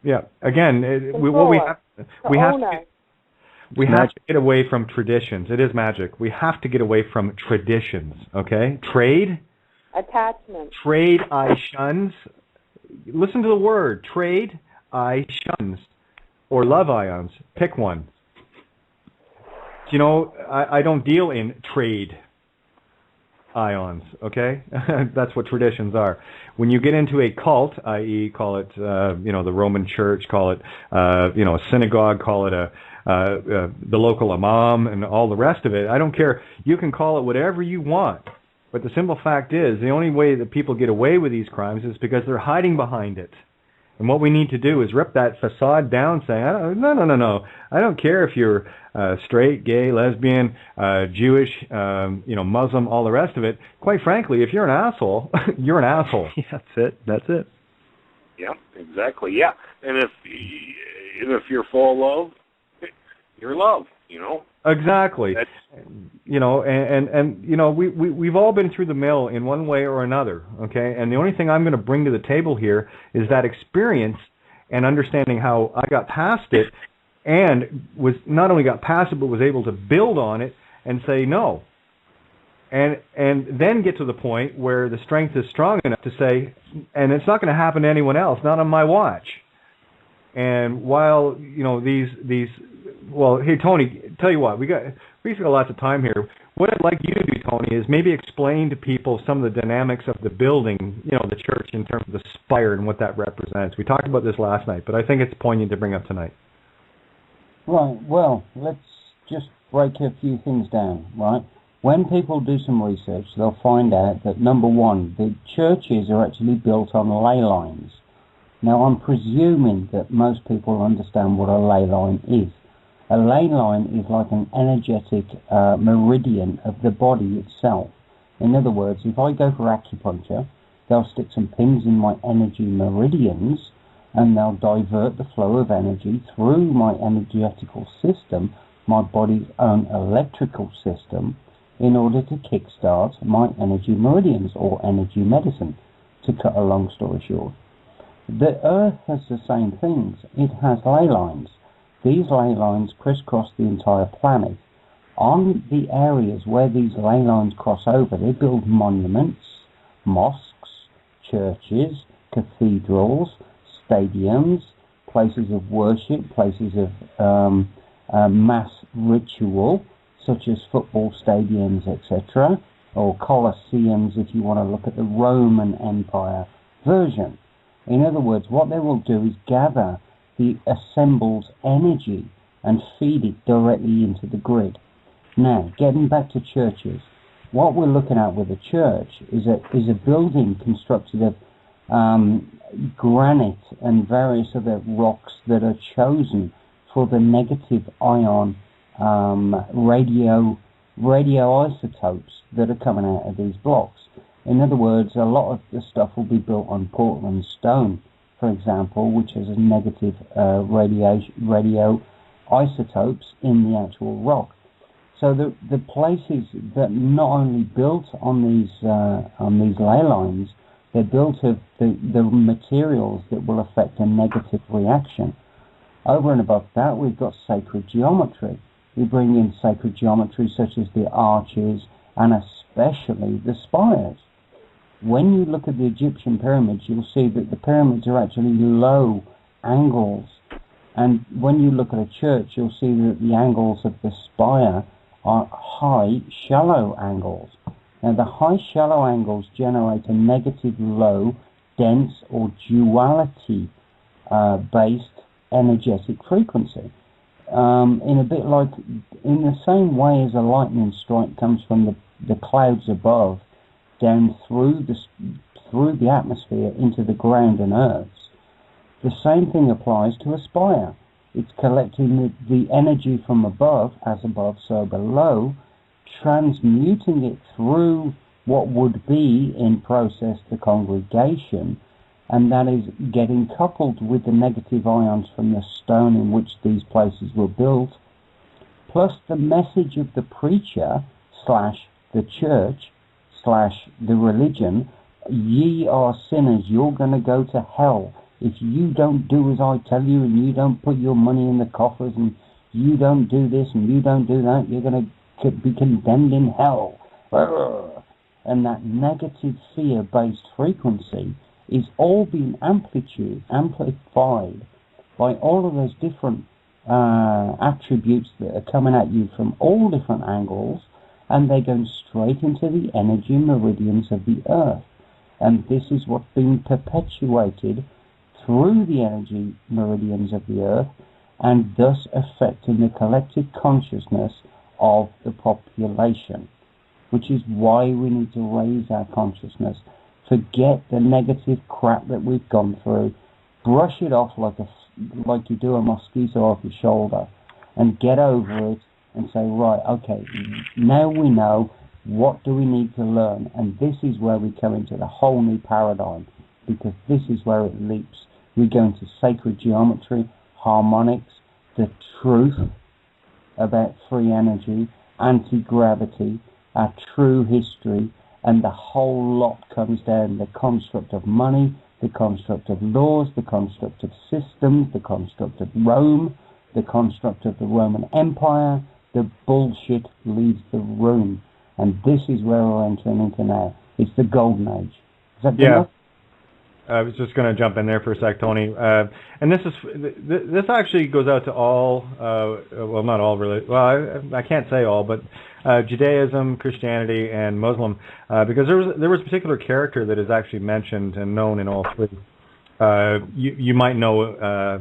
A: Yeah. Again, we have to get away from traditions. It is magic. We have to get away from traditions. Okay, trade.
D: Attachment.
A: Trade I shuns. Listen to the word. Trade I shuns. Or love ions. Pick one. You know, I don't deal in trade ions, okay? That's what traditions are. When you get into a cult, i.e., call it, you know, the Roman Church, call it, you know, a synagogue, call it the local imam, and all the rest of it, I don't care. You can call it whatever you want. But the simple fact is, the only way that people get away with these crimes is because they're hiding behind it. And what we need to do is rip that facade down, saying, no. I don't care if you're straight, gay, lesbian, Jewish, you know, Muslim, all the rest of it. Quite frankly, if you're an asshole, you're an asshole.
H: Yeah, that's it.
G: Yeah, exactly. Yeah, and if you're full of love, you're love. You know.
A: Exactly. You know, and you know, we've all been through the mill in one way or another, okay? And the only thing I'm going to bring to the table here is that experience and understanding how I got past it, and was not only got past it, but was able to build on it and say no. And then get to the point where the strength is strong enough to say, and it's not going to happen to anyone else, not on my watch. And while, you know, these well, hey, Tony, tell you what, we've got lots of time here. What I'd like you to do, Tony, is maybe explain to people some of the dynamics of the building, you know, the church, in terms of the spire and what that represents. We talked about this last night, but I think it's poignant to bring up tonight.
B: Right, well, let's just break a few things down, right? When people do some research, they'll find out that, number one, the churches are actually built on ley lines. Now, I'm presuming that most people understand what a ley line is. A ley line is like an energetic meridian of the body itself. In other words, if I go for acupuncture, they'll stick some pins in my energy meridians, and they'll divert the flow of energy through my energetical system, my body's own electrical system, in order to kickstart my energy meridians, or energy medicine, to cut a long story short. The Earth has the same things. It has ley lines. These ley lines crisscross the entire planet. On the areas where these ley lines cross over, they build monuments, mosques, churches, cathedrals, stadiums, places of worship, places of mass ritual, such as football stadiums, etc., or colosseums if you want to look at the Roman Empire version. In other words, what they will do is gather the assembled energy and feed it directly into the grid. Now, getting back to churches, what we're looking at with a church is a building constructed of granite and various other rocks that are chosen for the negative ion radioisotopes that are coming out of these blocks. In other words, a lot of the stuff will be built on Portland stone, for example, which has a negative radioisotopes in the actual rock. So the places that not only built on these ley lines, they're built of the materials that will affect a negative reaction. Over and above that, we've got sacred geometry. We bring in sacred geometry such as the arches and especially the spires. When you look at the Egyptian pyramids, you'll see that the pyramids are actually low angles. And when you look at a church, you'll see that the angles of the spire are high, shallow angles. Now, the high, shallow angles generate a negative, low, dense, or duality-based energetic frequency. In a bit like, in the same way as a lightning strike comes from the clouds above, down through the atmosphere into the ground and earth, the same thing applies to a spire. It's collecting the energy from above, as above, so below, transmuting it through what would be in process the congregation, and that is getting coupled with the negative ions from the stone in which these places were built, plus the message of the preacher / the church / the religion: ye are sinners, you're going to go to hell. If you don't do as I tell you, and you don't put your money in the coffers, and you don't do this and you don't do that, you're going to be condemned in hell. And that negative fear-based frequency is all being amplified by all of those different attributes that are coming at you from all different angles, and they're going straight into the energy meridians of the earth. And this is what's being perpetuated through the energy meridians of the earth, and thus affecting the collective consciousness of the population, which is why we need to raise our consciousness. Forget the negative crap that we've gone through, brush it off like you do a mosquito off your shoulder, and get over it and say, right, okay, now we know, what do we need to learn? And this is where we come into the whole new paradigm, because this is where it leaps. We go into sacred geometry, harmonics, the truth about free energy, anti-gravity, our true history, and the whole lot comes down: the construct of money, the construct of laws, the construct of systems, the construct of Rome, the construct of the Roman Empire. The bullshit leaves the room. And this is where we're entering into now. It's the golden age. Is that good enough?
A: I was just going to jump in there for a sec, Tony. And this actually goes out to all, well, not all really, well, I can't say all, but Judaism, Christianity, and Muslim, because there was a particular character that is actually mentioned and known in all three. You might know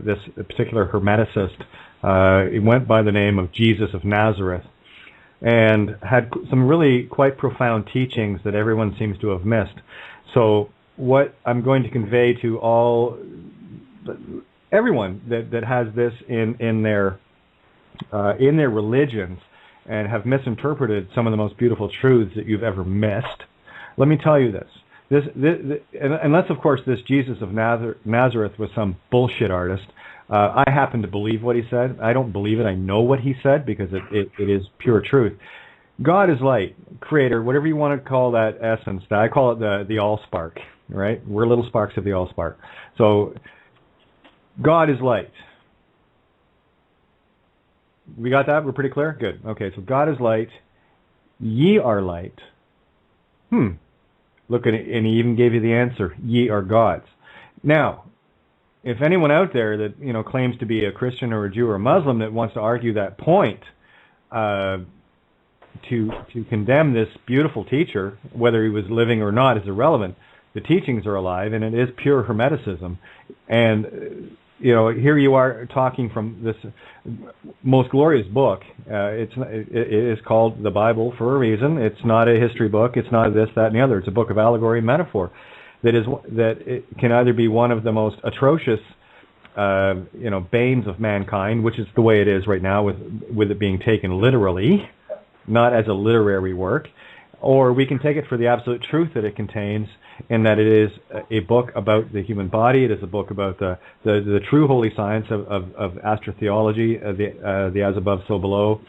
A: this particular hermeticist He went by the name of Jesus of Nazareth, and had some really quite profound teachings that everyone seems to have missed. So what I'm going to convey to everyone that has this in their religions and have misinterpreted some of the most beautiful truths that you've ever missed. Let me tell you this. Unless, of course, this Jesus of Nazareth was some bullshit artist. I happen to believe what he said. I don't believe it. I know what he said because it is pure truth. God is light, creator, whatever you want to call that essence. I call it the all-spark, right? We're little sparks of the all-spark. So God is light. We got that? We're pretty clear? Good. Okay, so God is light. Ye are light. Look at it, and he even gave you the answer. Ye are gods. Now, if anyone out there that claims to be a Christian or a Jew or a Muslim that wants to argue that point, to condemn this beautiful teacher, whether he was living or not, is irrelevant. The teachings are alive, and it is pure Hermeticism. And here you are talking from this most glorious book. It is called the Bible for a reason. It's not a history book. It's not this, that, and the other. It's a book of allegory and metaphor. That it can either be one of the most atrocious, banes of mankind, which is the way it is right now, with it being taken literally, not as a literary work, or we can take it for the absolute truth that it contains, in that it is a book about the human body. It is a book about the true holy science of astrotheology, the as above, so below.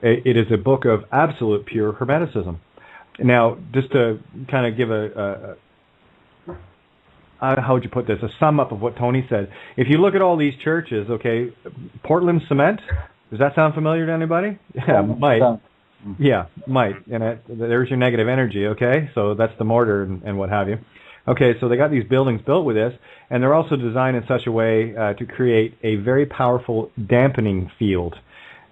A: It is a book of absolute pure Hermeticism. Now, just to kind of give how would you put this? A sum up of what Tony said. If you look at all these churches, okay, Portland cement, does that sound familiar to anybody? Yeah, might. Yeah, might. And there's your negative energy, okay? So that's the mortar and what have you. Okay, so they got these buildings built with this, and they're also designed in such a way to create a very powerful dampening field.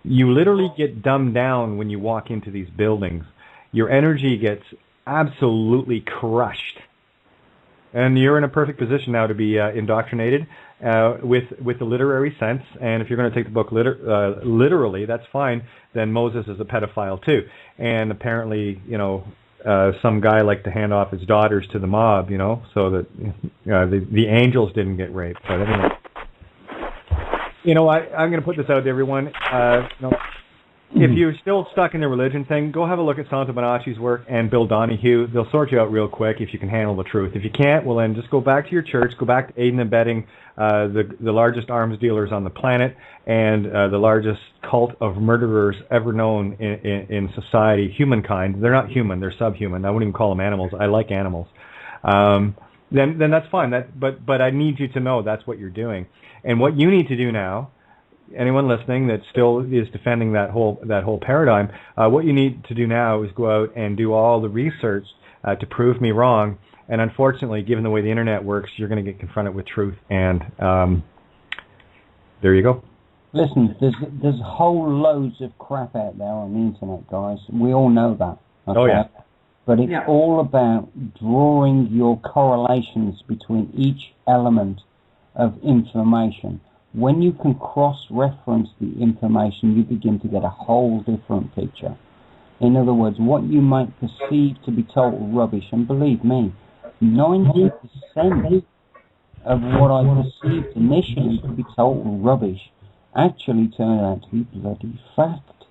A: You literally get dumbed down when you walk into these buildings. Your energy gets absolutely crushed. And you're in a perfect position now to be indoctrinated with the literary sense. And if you're going to take the book literally, that's fine. Then Moses is a pedophile too. And apparently, some guy liked to hand off his daughters to the mob, so that the angels didn't get raped. But anyway, I'm going to put this out to everyone. If you're still stuck in the religion thing, go have a look at Santo Bonacci's work and Bill Donahue. They'll sort you out real quick if you can handle the truth. If you can't, well then just go back to your church, go back to aiding and abetting the largest arms dealers on the planet and the largest cult of murderers ever known in society, humankind. They're not human, they're subhuman. I wouldn't even call them animals. I like animals. Then that's fine. But I need you to know that's what you're doing. And what you need to do now, anyone listening that still is defending that whole paradigm, what you need to do now is go out and do all the research to prove me wrong. And unfortunately, given the way the internet works, you're going to get confronted with truth. And there you go.
B: Listen, there's whole loads of crap out there on the internet, guys. We all know that. Okay?
A: Oh yeah.
B: But it's all about drawing your correlations between each element of information. When you can cross-reference the information, you begin to get a whole different picture. In other words, what you might perceive to be total rubbish, and believe me, 90% of what I perceived initially to be total rubbish actually turned out to be bloody fact.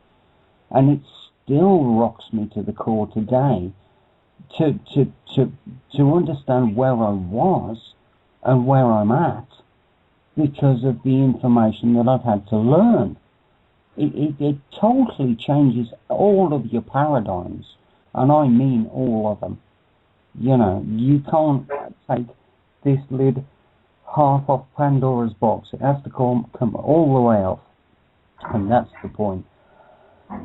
B: And it still rocks me to the core today to understand where I was and where I'm at, because of the information that I've had to learn. It totally changes all of your paradigms, and I mean all of them. You can't take this lid half off Pandora's box. It has to come all the way off, and that's the point.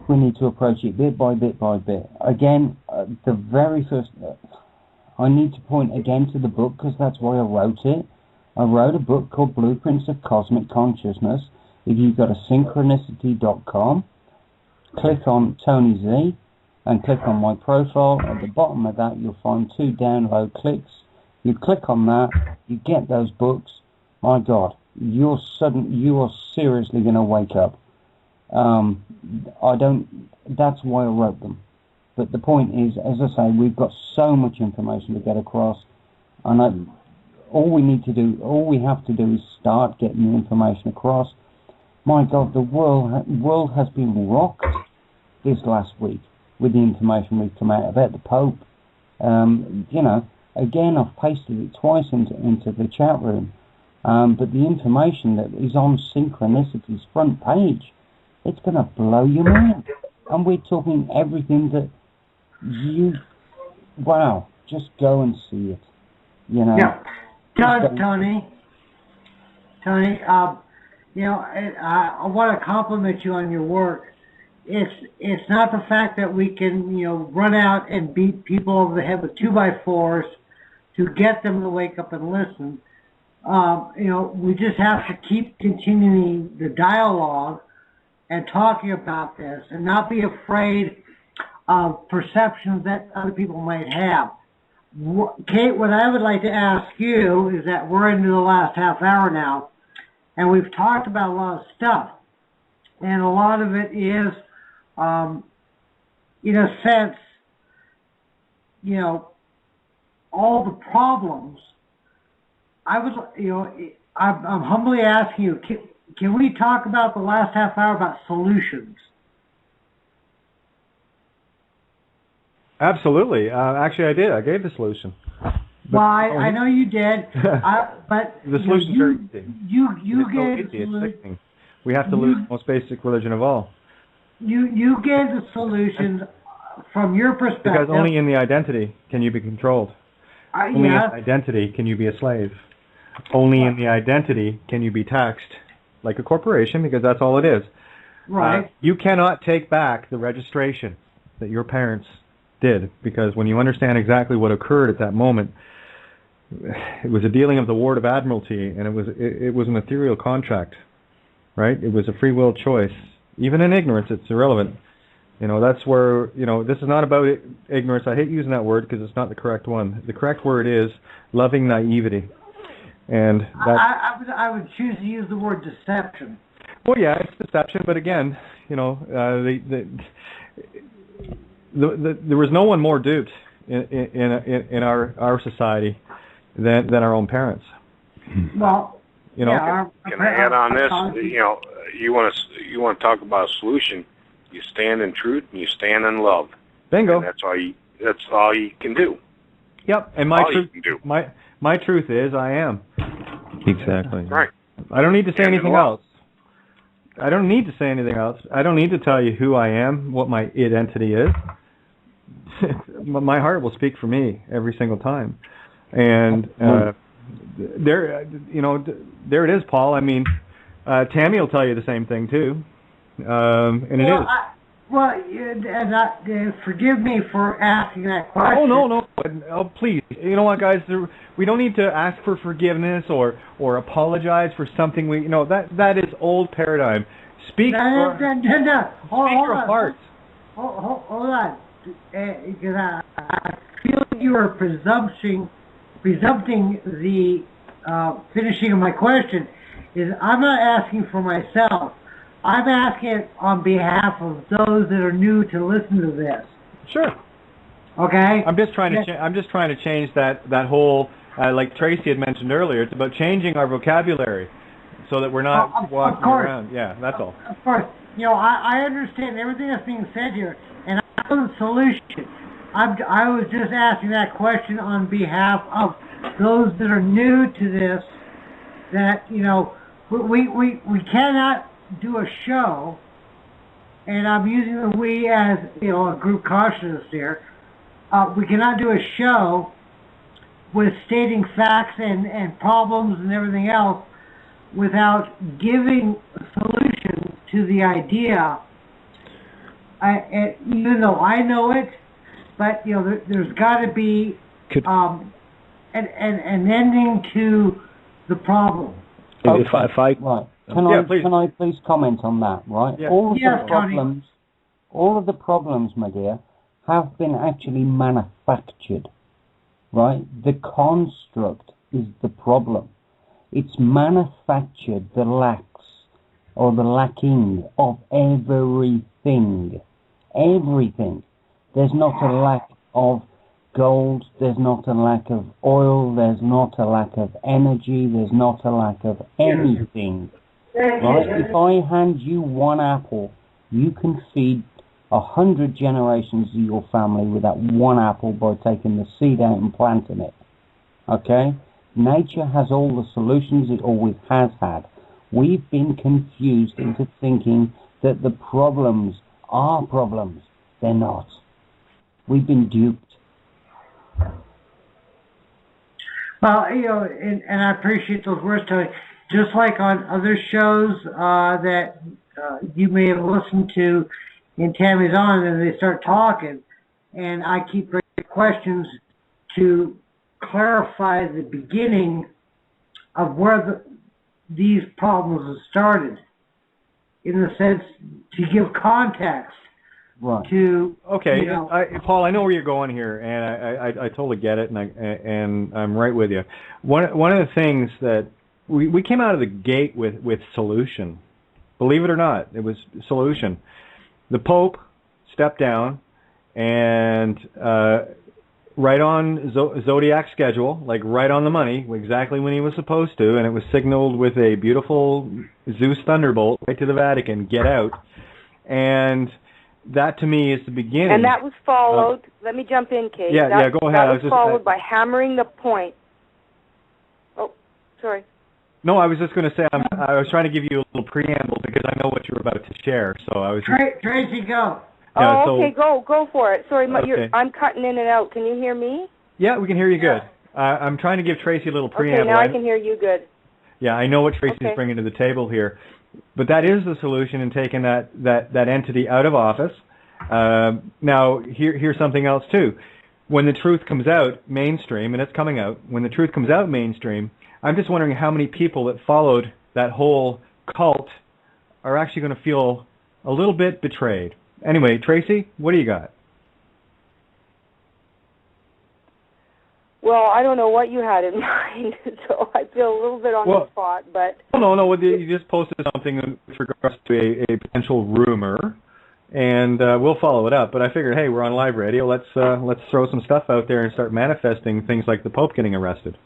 B: We need to approach it bit by bit by bit. Again, the very first... I need to point again to the book, because that's why I wrote it. I wrote a book called Blueprints of Cosmic Consciousness. If you go to Syncrenicity.com, click on Tony Z, and click on my profile. At the bottom of that, you'll find 2 download clicks. You click on that, you get those books. My God, you are seriously going to wake up. That's why I wrote them. But the point is, as I say, we've got so much information to get across, and all we have to do is start getting the information across. My God, the world has been rocked this last week with the information we've come out about the Pope. Again, I've pasted it twice into the chat room, but the information that is on Synchronicity's front page, it's going to blow your mind. And we're talking everything that just go and see it.
E: Yeah. Tony, I want to compliment you on your work. It's not the fact that we can, run out and beat people over the head with 2x4s to get them to wake up and listen. We just have to keep continuing the dialogue and talking about this and not be afraid of perceptions that other people might have. Kate, what I would like to ask you is that we're into the last half hour now, and we've talked about a lot of stuff, and a lot of it is, in a sense, all the problems. I'm humbly asking you, can we talk about the last half hour about solutions?
A: Absolutely. Actually, I did. I gave the solution.
E: Well, I know you did, but
A: the solution's very easy.
E: You gave the
A: solution. We have to lose the most basic religion of all.
E: You gave the solution from your perspective.
A: Because only in the identity can you be controlled. Only in identity can you be a slave. Only in the identity can you be taxed like a corporation, because that's all it is.
E: Right.
A: You cannot take back the registration that your parents did, because when you understand exactly what occurred at that moment, it was a dealing of the Ward of Admiralty, and it was an ethereal contract, right? It was a free will choice. Even in ignorance, it's irrelevant. That's where, this is not about ignorance. I hate using that word because it's not the correct one. The correct word is loving naivety. And
E: I would choose to use the word deception.
A: Well, yeah, it's deception, but again, there was no one more duped in our society than our own parents.
E: Well,
G: can I add on this? You want to talk about a solution? You stand in truth and you stand in love.
A: Bingo.
G: And that's all you can do.
A: Yep. And my truth is I am.
H: Exactly.
G: Right.
A: I don't need to say anything else. I don't need to say anything else. I don't need to tell you who I am, what my identity is. My heart will speak for me every single time. And there it is, Paul. I mean, Tammy will tell you the same thing too. And it is.
E: Forgive me for asking that question.
A: Oh, no. Oh, please. You know what, guys? We don't need to ask for forgiveness or apologize for something that is old paradigm. Speak your heart.
E: Hold on. Because I feel you are presumpting the finishing of my question. I'm not asking for myself. I'm asking it on behalf of those that are new to listen to this.
A: Sure.
E: Okay.
A: I'm just trying to change that whole like Tracy had mentioned earlier. It's about changing our vocabulary so that we're not walking around. Yeah, that's all.
E: Of course. I understand everything that's being said here, and I know the solution. I was just asking that question on behalf of those that are new to this. That we cannot do a show, and I'm using the we as a group consciousness here. We cannot do a show with stating facts and problems and everything else without giving solutions to the idea. Even though I know it, but there's got to be an ending to the problem.
H: If I
B: right. Can I please comment on that? Right.
A: Yeah.
B: All of the problems, my dear, have been actually manufactured. Right. The construct is the problem. It's manufactured the lacks or the lacking of everything. Everything. There's not a lack of gold, there's not a lack of oil, there's not a lack of energy, there's not a lack of anything. Right? If I hand you one apple, you can feed 100 generations of your family with that one apple by taking the seed out and planting it. Okay? Nature has all the solutions, it always has had. We've been confused into thinking that the problems are problems. They're not. We've been duped.
E: Well, and I appreciate those words, Tony. Just like on other shows that you may have listened to, and Tammy's on, and they start talking, and I keep bringing questions to clarify the beginning of where these problems have started, in the sense to give context.
B: Right.
A: Okay, Paul, I know where you're going here, and I totally get it, and I'm right with you. One of the things that we came out of the gate with solution. Believe it or not, it was solution. The Pope stepped down, and right on Zodiac schedule, like right on the money, exactly when he was supposed to, and it was signaled with a beautiful Zeus thunderbolt right to the Vatican, get out, and that to me is the beginning.
D: And that was followed, let me jump in, Kate.
A: Yeah, go ahead.
D: That was followed by hammering the point. Oh, sorry.
A: No, I was just going to say, I was trying to give you a little preamble because I know what you're about to share, so I was just...
E: Tracy, go.
A: Yeah,
D: okay, go for it. Sorry,
A: okay.
D: I'm cutting in and out. Can you hear me?
A: Yeah, we can hear you good. I'm trying to give Tracy a little preamble.
D: Okay, now I can hear you good.
A: Yeah, I know what Tracy's bringing to the table here. But that is the solution in taking that entity out of office. Now, here's something else, too. When the truth comes out mainstream, and it's coming out, when the truth comes out mainstream, I'm just wondering how many people that followed that whole cult are actually going to feel a little bit betrayed. Anyway, Tracy, what do you got?
D: Well, I don't know what you had in mind, so I feel a little bit on the spot, but...
A: No, you just posted something with regards to a potential rumor, and we'll follow it up, but I figured, hey, we're on live radio, let's throw some stuff out there and start manifesting things like the Pope getting arrested.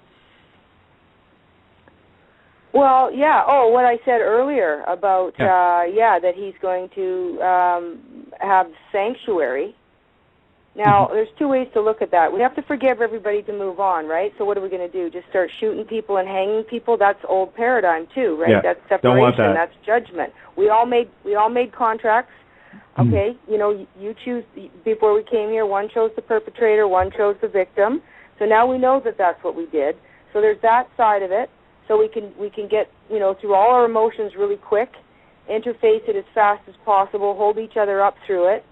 D: Well, yeah, what I said earlier about, that he's going to have sanctuary. Now, there's two ways to look at that. We have to forgive everybody to move on, right? So what are we going to do? Just start shooting people and hanging people? That's old paradigm too, right?
A: Yeah.
D: That's separation.
A: Don't want that.
D: That's judgment. We all made contracts. Okay, you choose. Before we came here, one chose the perpetrator, one chose the victim. So now we know that that's what we did. So there's that side of it. So we can get through all our emotions really quick, interface it as fast as possible, hold each other up through it.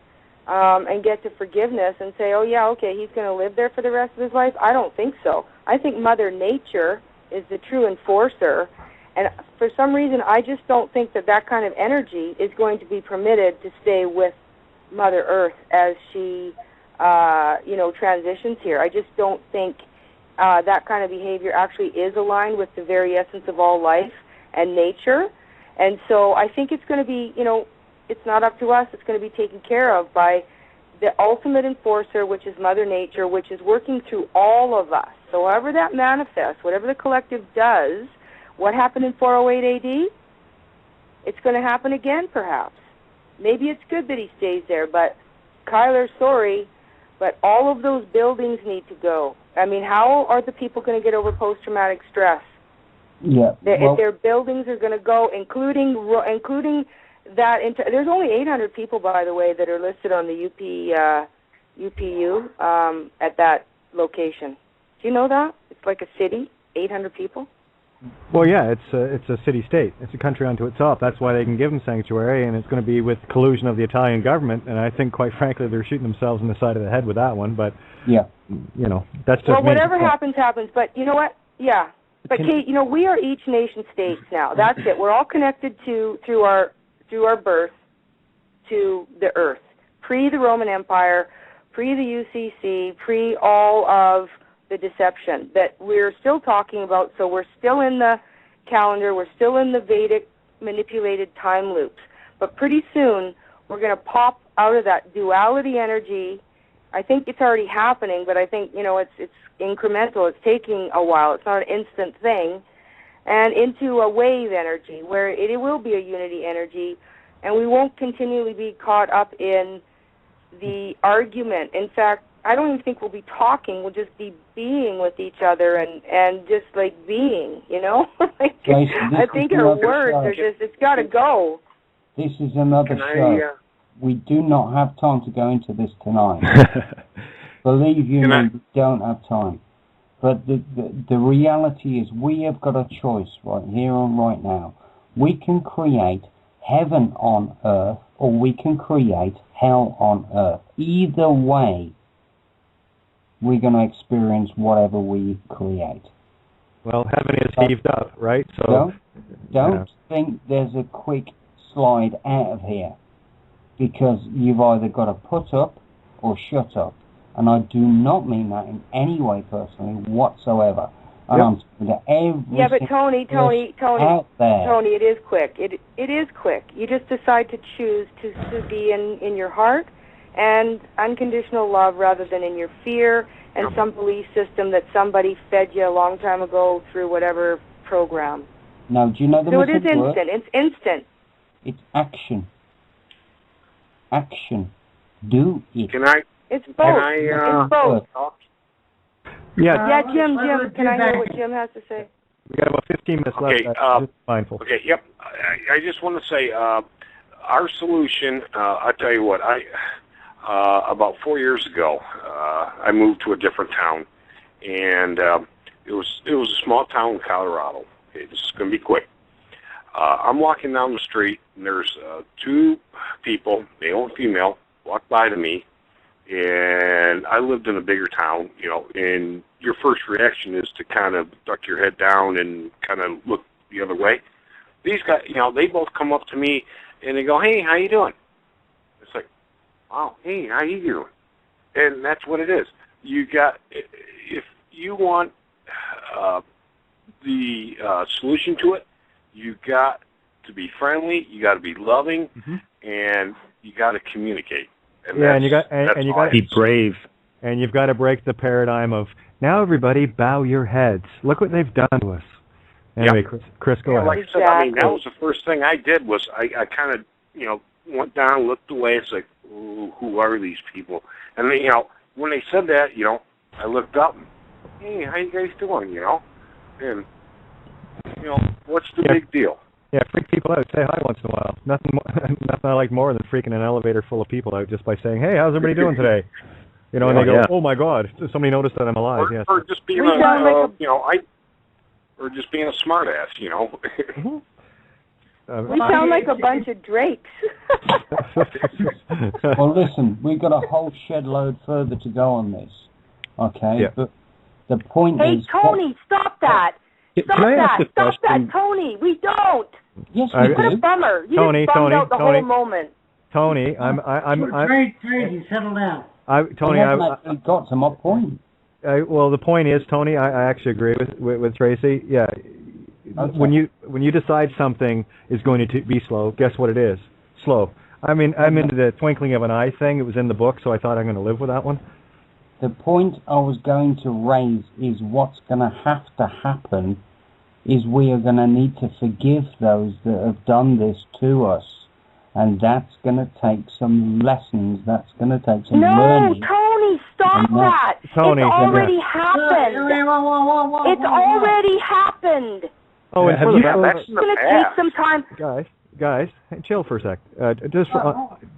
D: And get to forgiveness and say, he's going to live there for the rest of his life? I don't think so. I think Mother Nature is the true enforcer, and for some reason I just don't think that kind of energy is going to be permitted to stay with Mother Earth as she, transitions here. I just don't think that kind of behavior actually is aligned with the very essence of all life and nature, and so I think it's going to be, it's not up to us. It's going to be taken care of by the ultimate enforcer, which is Mother Nature, which is working through all of us. So however that manifests, whatever the collective does, what happened in 408 AD, it's going to happen again, perhaps. Maybe it's good that he stays there, but Kyler, sorry, but all of those buildings need to go. I mean, how are the people going to get over post-traumatic stress?
B: Yeah.
D: If their buildings are going to go, including that there's only 800 people, by the way, that are listed on the UPU at that location. Do you know that? It's like a city, 800 people.
A: Well, yeah, it's a city-state. It's a country unto itself. That's why they can give them sanctuary, and it's going to be with collusion of the Italian government. And I think, quite frankly, they're shooting themselves in the side of the head with that one. But that's just
D: whatever happens. But you know what? Yeah. But Kate, we are each nation states now. That's it. We're all connected through our birth to the earth, pre the Roman Empire, pre the UCC, pre all of the deception that we're still talking about. So we're still in the calendar. We're still in the Vedic manipulated time loops. But pretty soon, we're going to pop out of that duality energy. I think it's already happening, but I think, it's incremental. It's taking a while. It's not an instant thing. And into a wave energy where it will be a unity energy, and we won't continually be caught up in the argument. In fact, I don't even think we'll be talking. We'll just be being with each other and just like being, I think our words are just, it's got to go.
B: This is another show. We do not have time to go into this tonight. Believe you me, we don't have time. But the reality is we have got a choice right here and right now. We can create heaven on earth or we can create hell on earth. Either way, we're going to experience whatever we create.
A: Well, heaven is heaved up, right? So
B: don't think there's a quick slide out of here, because you've either got to put up or shut up. And I do not mean that in any way personally whatsoever. And I'm talking to every
D: but Tony,
B: out there.
D: Tony, it is quick. It is quick. You just decide to choose to be in your heart and unconditional love rather than in your fear and some belief system that somebody fed you a long time ago through whatever program.
B: Now, do you know the
D: So it is instant. It's instant.
B: It's action. Action. Do it.
D: It's both. It's both.
A: Yeah,
D: Jim, can I hear what Jim has to say?
A: We got about 15 minutes left. Just mindful.
G: Okay, yep. I just want to say our solution, I'll tell you what, about 4 years ago, I moved to a different town, and it was a small town in Colorado. Okay, this is going to be quick. I'm walking down the street, and there's two people, male and female, walk by to me, and I lived in a bigger town, and your first reaction is to kind of duck your head down and kind of look the other way. These guys, they both come up to me, and they go, "Hey, how you doing?" It's like, "Oh, hey, how you doing?" And that's what it is. If you want the solution to it, you got to be friendly, you got to be loving, and you got to communicate. And
A: you got to be brave, and you've got to break the paradigm of now everybody bow your heads. Look what they've done to us. Anyway, Chris, go ahead.
G: Like I said, that was the first thing I did was I kind of went down, looked away. It's like, ooh, who are these people? And then when they said that, I looked up. Hey, how you guys doing? And what's the big deal?
A: Yeah, freak people out. Say hi once in a while. Nothing I like more than freaking an elevator full of people out just by saying, "Hey, how's everybody doing today?" And they go, "Oh my God, somebody noticed that I'm alive."
G: Or just being or just being a smartass,
D: We sound like a bunch of drakes.
B: Well, listen, we've got a whole shed load further to go on this. Okay, but the point is...
D: Hey, Tony, stop that. Stop that, Tony. We don't.
B: Yes, we do.
D: What a bummer. You just bummed out the whole moment.
A: Tony, I'm
E: Tracy, settle down.
B: Tony, I got to my point.
A: Well, the point is, Tony, I actually agree with Tracy. Yeah. Okay. When you decide something is going to be slow, guess what it is? Slow. I'm into the twinkling of an eye thing. It was in the book, so I thought I'm going to live with that one.
B: The point I was going to raise is what's going to have to happen is we are going to need to forgive those that have done this to us. And that's going to take some lessons. That's going to take some learning.
D: No, Tony, stop that.
A: Tony,
D: it's already happened. It's already happened.
A: Oh, and
D: it's going to take some time.
A: Guys, chill for a sec. Just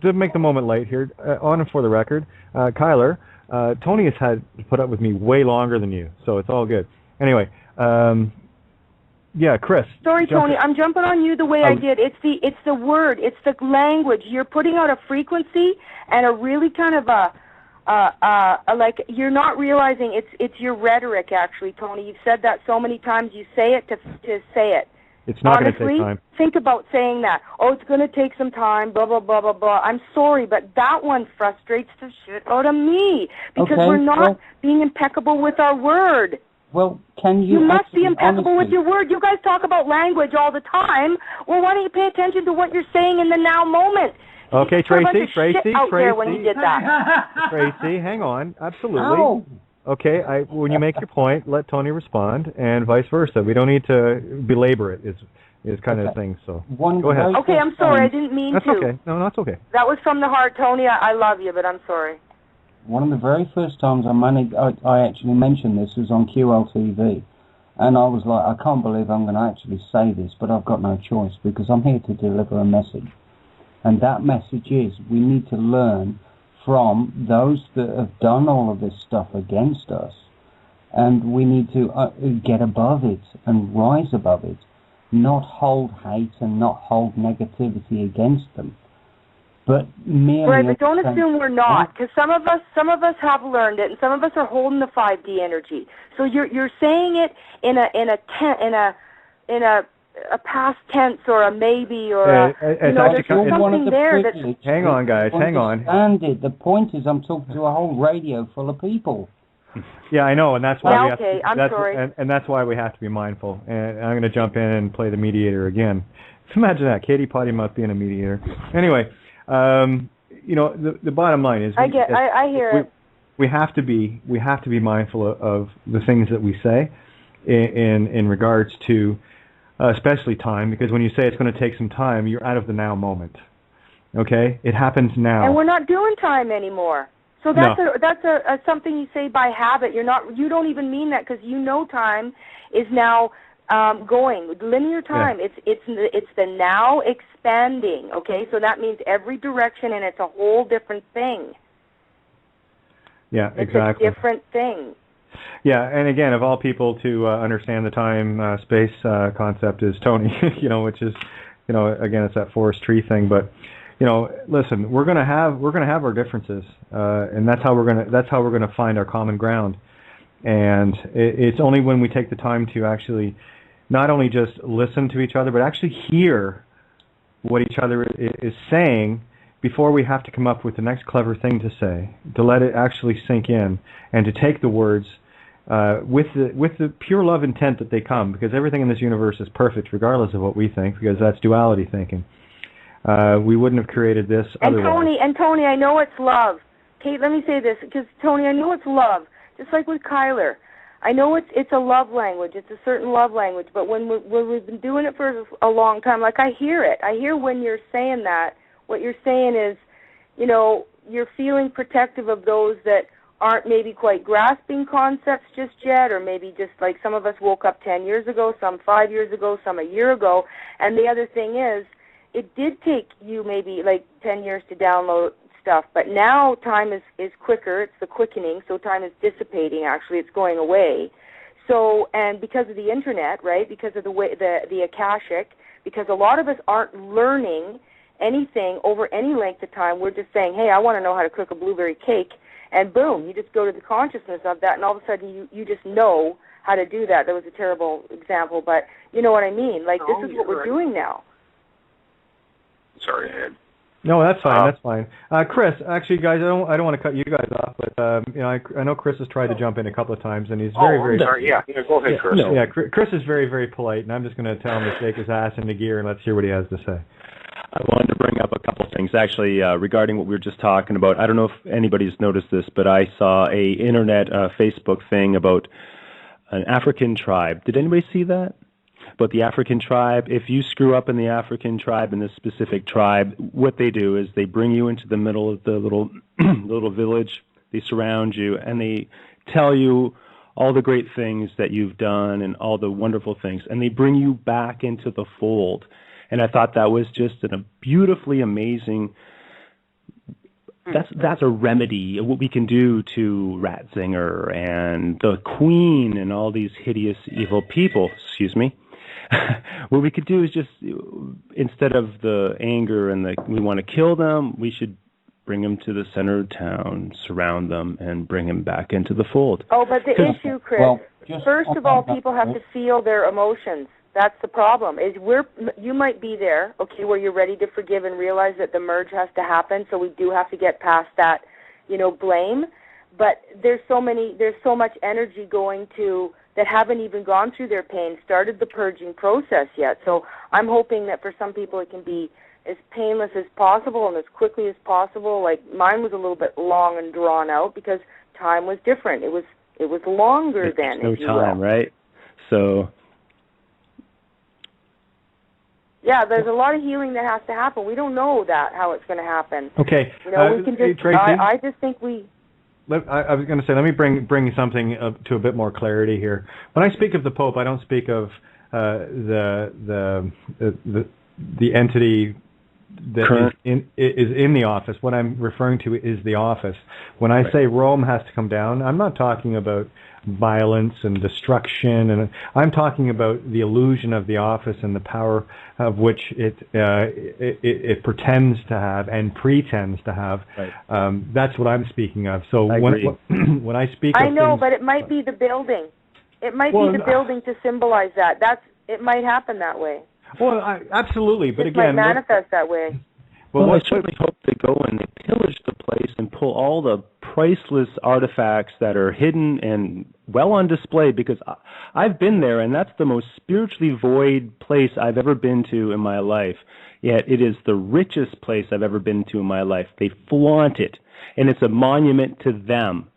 A: to make the moment light here, on and for the record, Kyler, Tony has had to put up with me way longer than you, so it's all good. Anyway, Chris.
D: Sorry, Tony, I'm jumping on you the way I did. It's the word, it's the language. You're putting out a frequency and a really kind of like you're not realizing it's your rhetoric. Actually, Tony, you've said that so many times. You say it to say it.
A: It's not going to take time.
D: Think about saying that. Oh, it's going to take some time, blah, blah, blah, blah, blah. I'm sorry, but that one frustrates the shit out of me because we're not being impeccable with our word.
B: Well, can you...
D: You must be
B: actually,
D: impeccable with
B: honestly,
D: your word. You guys talk about language all the time. Well, why don't you pay attention to what you're saying in the now moment?
A: Okay,
D: Tracy, out there when you did that.
A: Tracy, hang on. Absolutely.
B: No.
A: Okay, when you make your point, let Tony respond, and vice versa. We don't need to belabor it. Is kind of thing. So go ahead.
D: Okay, I'm sorry. I didn't mean
A: to. That's okay. No, that's okay.
D: That was from the heart, Tony. I love you, but I'm sorry.
B: One of the very first times I actually mentioned this was on QLTV. And I was like, I can't believe I'm going to actually say this, but I've got no choice because I'm here to deliver a message. And that message is we need to learn from those that have done all of this stuff against us. And we need to get above it and rise above it. Not hold hate and not hold negativity against them. But merely...
D: Right, but don't assume we're not, because some of us have learned it, and some of us are holding the 5D energy. So you're saying it in a past tense or a maybe or there's something there that...
A: Hang on, guys, hang on.
B: The point is I'm talking to a whole radio full of people.
A: Yeah, I know, and that's why we have
D: to, I'm sorry.
A: And that's why we have to be mindful. And I'm going to jump in and play the mediator again. Imagine that, Katie Potty Mouth being a mediator. Anyway, the bottom line is
D: I hear it.
A: We have to be mindful of the things that we say in regards to especially time, because when you say it's going to take some time, you're out of the now moment. Okay? It happens now.
D: And we're not doing time anymore. So that's a something you say by habit. You don't even mean that because time is now going. Linear time. Yeah. It's the now expanding. Okay, so that means every direction, and it's a whole different thing.
A: Yeah, exactly.
D: It's a different thing.
A: Yeah, and again, of all people to understand the time space concept is Tony. Which is again, it's that forest tree thing, but. Listen, we're gonna have our differences, and that's how we're gonna find our common ground. And it's only when we take the time to actually not only just listen to each other, but actually hear what each other is saying before we have to come up with the next clever thing to say, to let it actually sink in, and to take the words with the pure love intent that they come, because everything in this universe is perfect, regardless of what we think, because that's duality thinking. We wouldn't have created this otherwise.
D: And Tony, I know it's love. Kate, let me say this, because Tony, I know it's love. Just like with Kyler, I know it's a love language. It's a certain love language. But when we've been doing it for a long time, like I hear it. I hear when you're saying that. What you're saying is, you're feeling protective of those that aren't maybe quite grasping concepts just yet, or maybe just like some of us woke up 10 years ago, some 5 years ago, some a year ago. And the other thing is, it did take you maybe like 10 years to download stuff, but now time is quicker. It's the quickening, so time is dissipating. Actually, it's going away. So, and because of the internet, right? Because of the way the Akashic, because a lot of us aren't learning anything over any length of time. We're just saying, hey, I want to know how to cook a blueberry cake, and boom, you just go to the consciousness of that, and all of a sudden you just know how to do that. That was a terrible example, but you know what I mean. Like this is what we're doing now.
G: Sorry, Ed.
A: No, that's fine. That's fine. Chris, actually, guys, I don't want to cut you guys off, but I know Chris has tried to jump in a couple of times, and he's very.
G: Sorry. Yeah, go ahead, Chris.
A: Yeah, Chris is very, very polite, and I'm just going to tell him to shake his ass into gear and let's hear what he has to say.
H: I wanted to bring up a couple of things, actually, regarding what we were just talking about. I don't know if anybody's noticed this, but I saw a internet Facebook thing about an African tribe. Did anybody see that? But the African tribe, if you screw up in the African tribe, in this specific tribe, what they do is they bring you into the middle of the little little village. They surround you, and they tell you all the great things that you've done and all the wonderful things, and they bring you back into the fold. And I thought that was just a beautifully amazing... That's a remedy, what we can do to Ratzinger and the Queen and all these hideous, evil people, what we could do is just, instead of the anger and we want to kill them, we should bring them to the center of town, surround them, and bring them back into the fold.
D: Oh, but the issue, Chris, first of all, people have to feel their emotions. That's the problem. You might be there, okay, where you're ready to forgive and realize that the merge has to happen, so we do have to get past that, blame. But there's so much energy going to that haven't even gone through their pain started the purging process yet. So I'm hoping that for some people it can be as painless as possible and as quickly as possible. Like mine was a little bit long and drawn out because time was different. It was longer than
H: no time, right? So
D: yeah, there's a lot of healing that has to happen. We don't know how it's going to happen.
A: Okay.
D: You know, we can just.
A: Tracy,
D: I just think we.
A: I was going to say, let me bring something to a bit more clarity here. When I speak of the Pope, I don't speak of the entity that is in the office. What I'm referring to is the office. When I say Rome has to come down, I'm not talking about violence and destruction, and I'm talking about the illusion of the office and the power of which it pretends to have and pretends to have. Right. That's what I'm speaking of. So when I speak,
D: I know, but it might be the building. It might be the building to symbolize that. It might happen that way.
A: Well, absolutely, but again,
D: it might manifest that way.
H: Well, I certainly hope they go and they pillage the place and pull all the priceless artifacts that are hidden and well on display, because I've been there, and that's the most spiritually void place I've ever been to in my life. Yet it is the richest place I've ever been to in my life. They flaunt it, and it's a monument to them,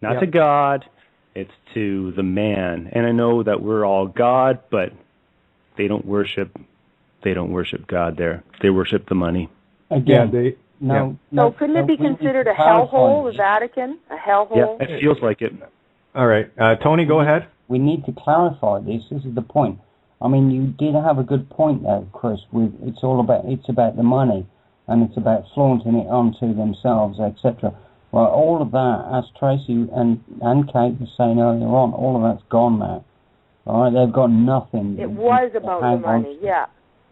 H: not to God. It's to the man. And I know that we're all God, but they don't worship God there. They worship the money.
B: Again,
D: So couldn't it be considered a hellhole, the Vatican? A hellhole?
H: Yeah, it feels like it.
A: All right. Tony, go ahead.
B: We need to clarify this. This is the point. I mean, you did have a good point there, Chris. It's about the money, and it's about flaunting it onto themselves, etc. Well, all of that, as Tracy and Kate were saying earlier on, all of that's gone now. All right, they've got nothing.
D: It was about the money, yeah.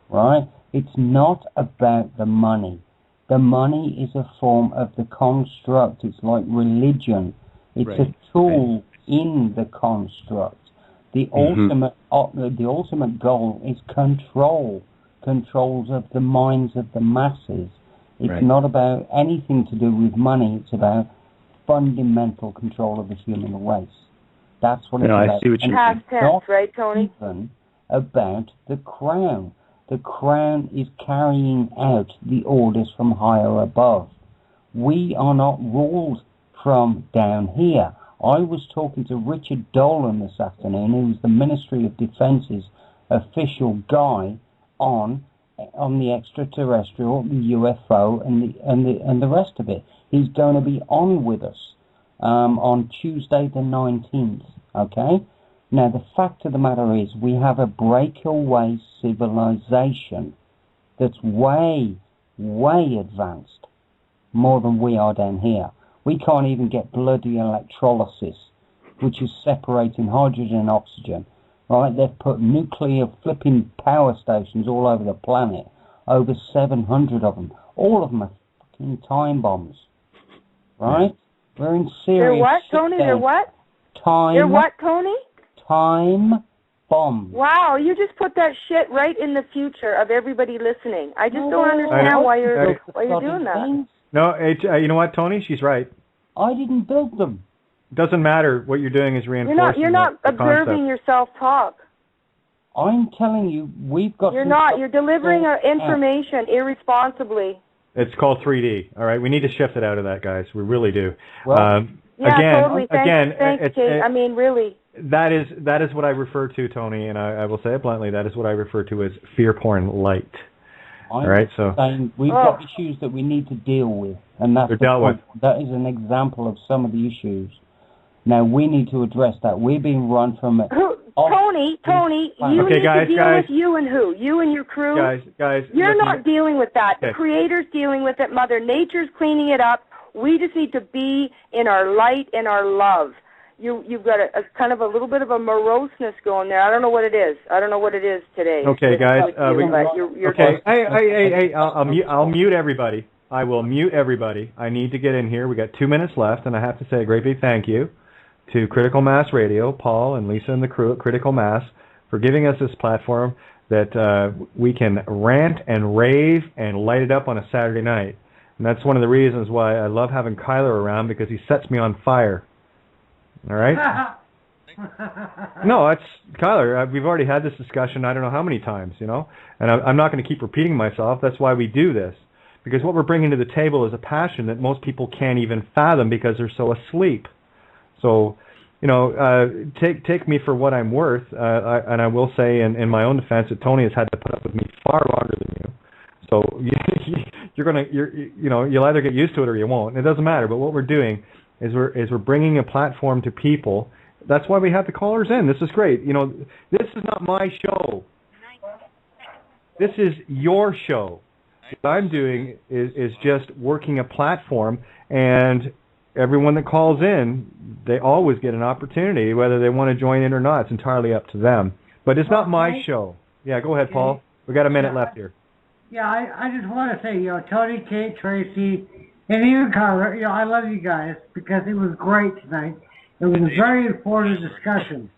B: Right? It's not about the money. The money is a form of the construct. It's like religion. It's a tool in the construct. The ultimate goal is controls of the minds of the masses. It's not about anything to do with money. It's about fundamental control of the human race. That's what it's about.
H: I see what you mean.
D: Past tense, right, Tony?
B: Even about the crown. The crown is carrying out the orders from higher above. We are not ruled from down here. I was talking to Richard Dolan this afternoon, who's the Ministry of Defence's official guy on the extraterrestrial, the UFO, and the rest of it. He's going to be on with us on Tuesday the 19th. Okay. Now, the fact of the matter is we have a breakaway civilization that's way, way advanced, more than we are down here. We can't even get bloody electrolysis, which is separating hydrogen and oxygen. Right? They've put nuclear flipping power stations all over the planet, over 700 of them. All of them are fucking time bombs. Right? We're in serious...
D: They're what, Tony? They're what? They're what, Tony?
B: Time bomb.
D: Wow, you just put that shit right in the future of everybody listening. I just don't understand why you're doing that.
A: No, you know what, Tony? She's right.
B: I didn't build them.
A: Doesn't matter. What you're doing is reinforcing
D: You're not observing yourself talk.
B: I'm telling you, we've got...
D: You're not. You're delivering our information irresponsibly.
A: It's called 3D. All right, we need to shift it out of that, guys. We really do.
B: Well,
D: totally. Thanks, Kate. I mean, really.
A: That is what I refer to, Tony, and I will say it bluntly. That is what I refer to as fear porn light. All right, so
B: we've got issues that we need to deal with, and that's
A: dealt with.
B: That is an example of some of the issues. Now we need to address that. We're being run from
D: Tony, you need to deal with you and who? You and your crew?
A: Guys.
D: You're not dealing with that. Okay. The Creator's dealing with it. Mother Nature's cleaning it up. We just need to be in our light and our love. You've got a kind of a little bit of a moroseness going there. I don't know what it is. I don't know what it is today.
A: Okay, guys. Hey, I'll mute everybody. I will mute everybody. I need to get in here. We got 2 minutes left, and I have to say a great big thank you to Critical Mass Radio, Paul and Lisa and the crew at Critical Mass, for giving us this platform that we can rant and rave and light it up on a Saturday night. And that's one of the reasons why I love having Kyler around, because he sets me on fire. All right? No, that's Kyler. We've already had this discussion. I don't know how many times, and I'm not going to keep repeating myself. That's why we do this, because what we're bringing to the table is a passion that most people can't even fathom because they're so asleep. So, take me for what I'm worth, and I will say, in my own defense, that Tony has had to put up with me far longer than you. So you'll either get used to it or you won't. It doesn't matter. But what we're doing is we're bringing a platform to people. That's why we have the callers in. This is great. This is not my show. This is your show. What I'm doing is just working a platform, and everyone that calls in, they always get an opportunity, whether they want to join in or not. It's entirely up to them. But it's not my show. Yeah, go ahead, Paul. We got a minute left here.
E: Yeah, I just want to say, Tony, Kate, Tracy, and even Carla, I love you guys because it was great tonight. It was a very informative discussion.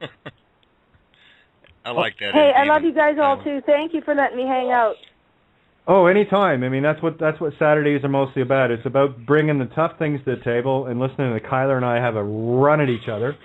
C: I like that.
D: Hey, I love you guys all too. Thank you for letting me hang out.
A: Oh, anytime. I mean, that's what Saturdays are mostly about. It's about bringing the tough things to the table and listening to Kyler and I have a run at each other,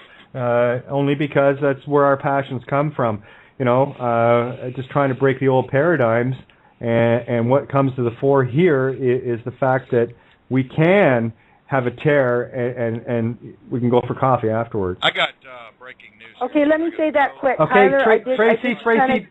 A: only because that's where our passions come from. Just trying to break the old paradigms. And what comes to the fore here is the fact that we can have a tear and we can go for coffee afterwards.
C: I got breaking news.
D: Okay, let me say that quick.
A: Okay,
D: Kyler,
A: Tracy,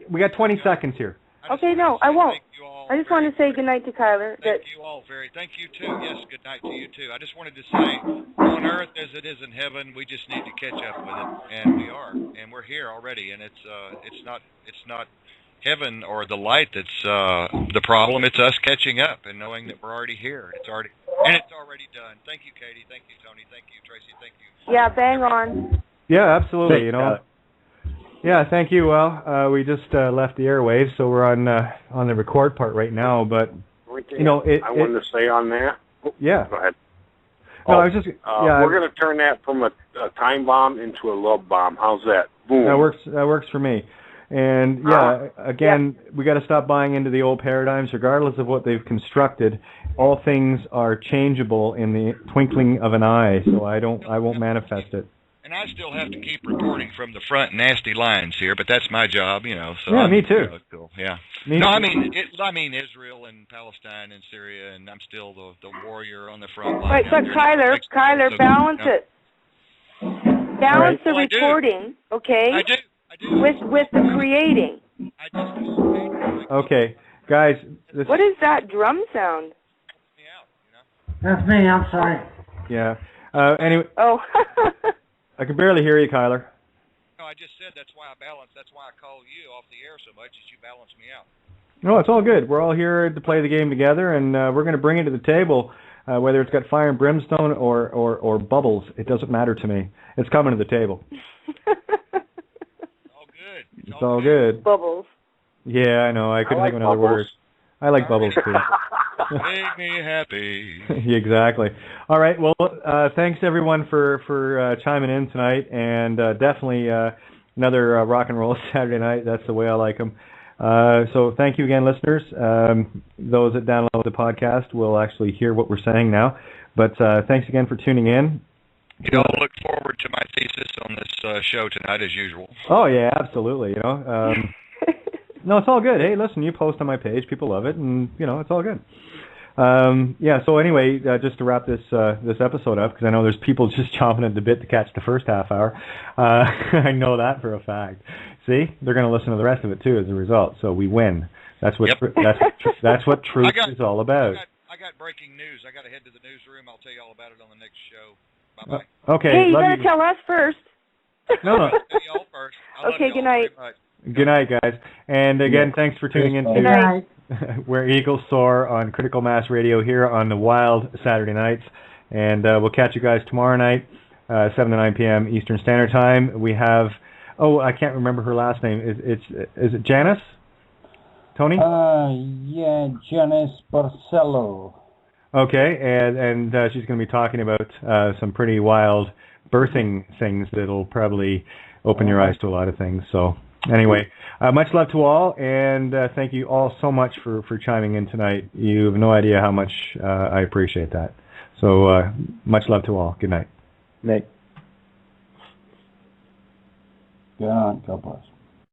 A: we got 20 seconds here.
D: Okay, no, I won't. I just want to say goodnight to Kyler.
C: Thank you all thank you too. Yes, good night to you too. I just wanted to say, on earth as it is in heaven, we just need to catch up with it, and we are, and we're here already, and it's not heaven or the light that's the problem. It's us catching up and knowing that we're already here. It's already done. Thank you, Katie. Thank you, Tony. Thank you, Tracy. Thank you.
D: Yeah, bang on.
A: Yeah, absolutely. Yeah, thank you. Well, we just left the airwaves, so we're on the record part right now. But
G: I wanted to say on that.
A: Yeah.
G: Go ahead.
A: No, I was just.
G: We're going to turn that from a time bomb into a love bomb. How's that? Boom.
A: That works for me. And again, we got to stop buying into the old paradigms, regardless of what they've constructed. All things are changeable in the twinkling of an eye, so I won't manifest it.
C: And I still have to keep reporting from the front nasty lines here, but that's my job, So
A: yeah, me too.
C: Cool. Yeah.
A: Me
C: no,
A: too.
C: I mean Israel and Palestine and Syria, and I'm still the warrior on the front line.
D: Right, but Kyler, balance it. Balance the reporting, okay?
C: I do.
D: With the creating.
A: Okay, guys.
D: What is that drum sound?
E: That's me. I'm sorry.
A: Yeah. Anyway.
D: Oh.
A: I can barely hear you, Kyler.
C: No, I just said that's why I balance. That's why I call you off the air so much, is you balance me out.
A: No, it's all good. We're all here to play the game together, and we're going to bring it to the table. Whether it's got fire and brimstone or bubbles, it doesn't matter to me. It's coming to the table. It's all good.
D: Bubbles.
A: Yeah, I know. I couldn't think of another word. I like bubbles too.
C: Make me happy.
A: Exactly. All right. Well, thanks everyone for chiming in tonight, and definitely another rock and roll Saturday night. That's the way I like them. So thank you again, listeners. Those that download the podcast will actually hear what we're saying now. But thanks again for tuning in.
C: You all look forward to my thesis on this show tonight, as usual.
A: Oh yeah, absolutely. No, it's all good. Hey, listen, you post on my page, people love it, and it's all good. So anyway, just to wrap this episode up, because I know there's people just chomping at the bit to catch the first half hour. I know that for a fact. See, they're going to listen to the rest of it too as a result. So we win. That's what that's what truth is all about.
C: I got breaking news. I got to head to the newsroom. I'll tell you all about it on the next show. Bye-bye.
A: Okay.
D: Hey, you better tell us first.
A: No.
C: Tell you all first.
D: Okay, good night.
A: Good night, guys. And again, thanks for tuning in to Where Eagles Soar on Critical Mass Radio here on the Wild Saturday nights. And we'll catch you guys tomorrow night, 7 to 9 p.m. Eastern Standard Time. We have, I can't remember her last name. Is it Janice? Tony?
B: Yeah, Janice Barcelo.
A: Okay, and she's going to be talking about some pretty wild birthing things that'll probably open your eyes to a lot of things. So anyway, much love to all, and thank you all so much for chiming in tonight. You have no idea how much I appreciate that. So much love to all. Good night.
H: Night.
B: Good night. God bless.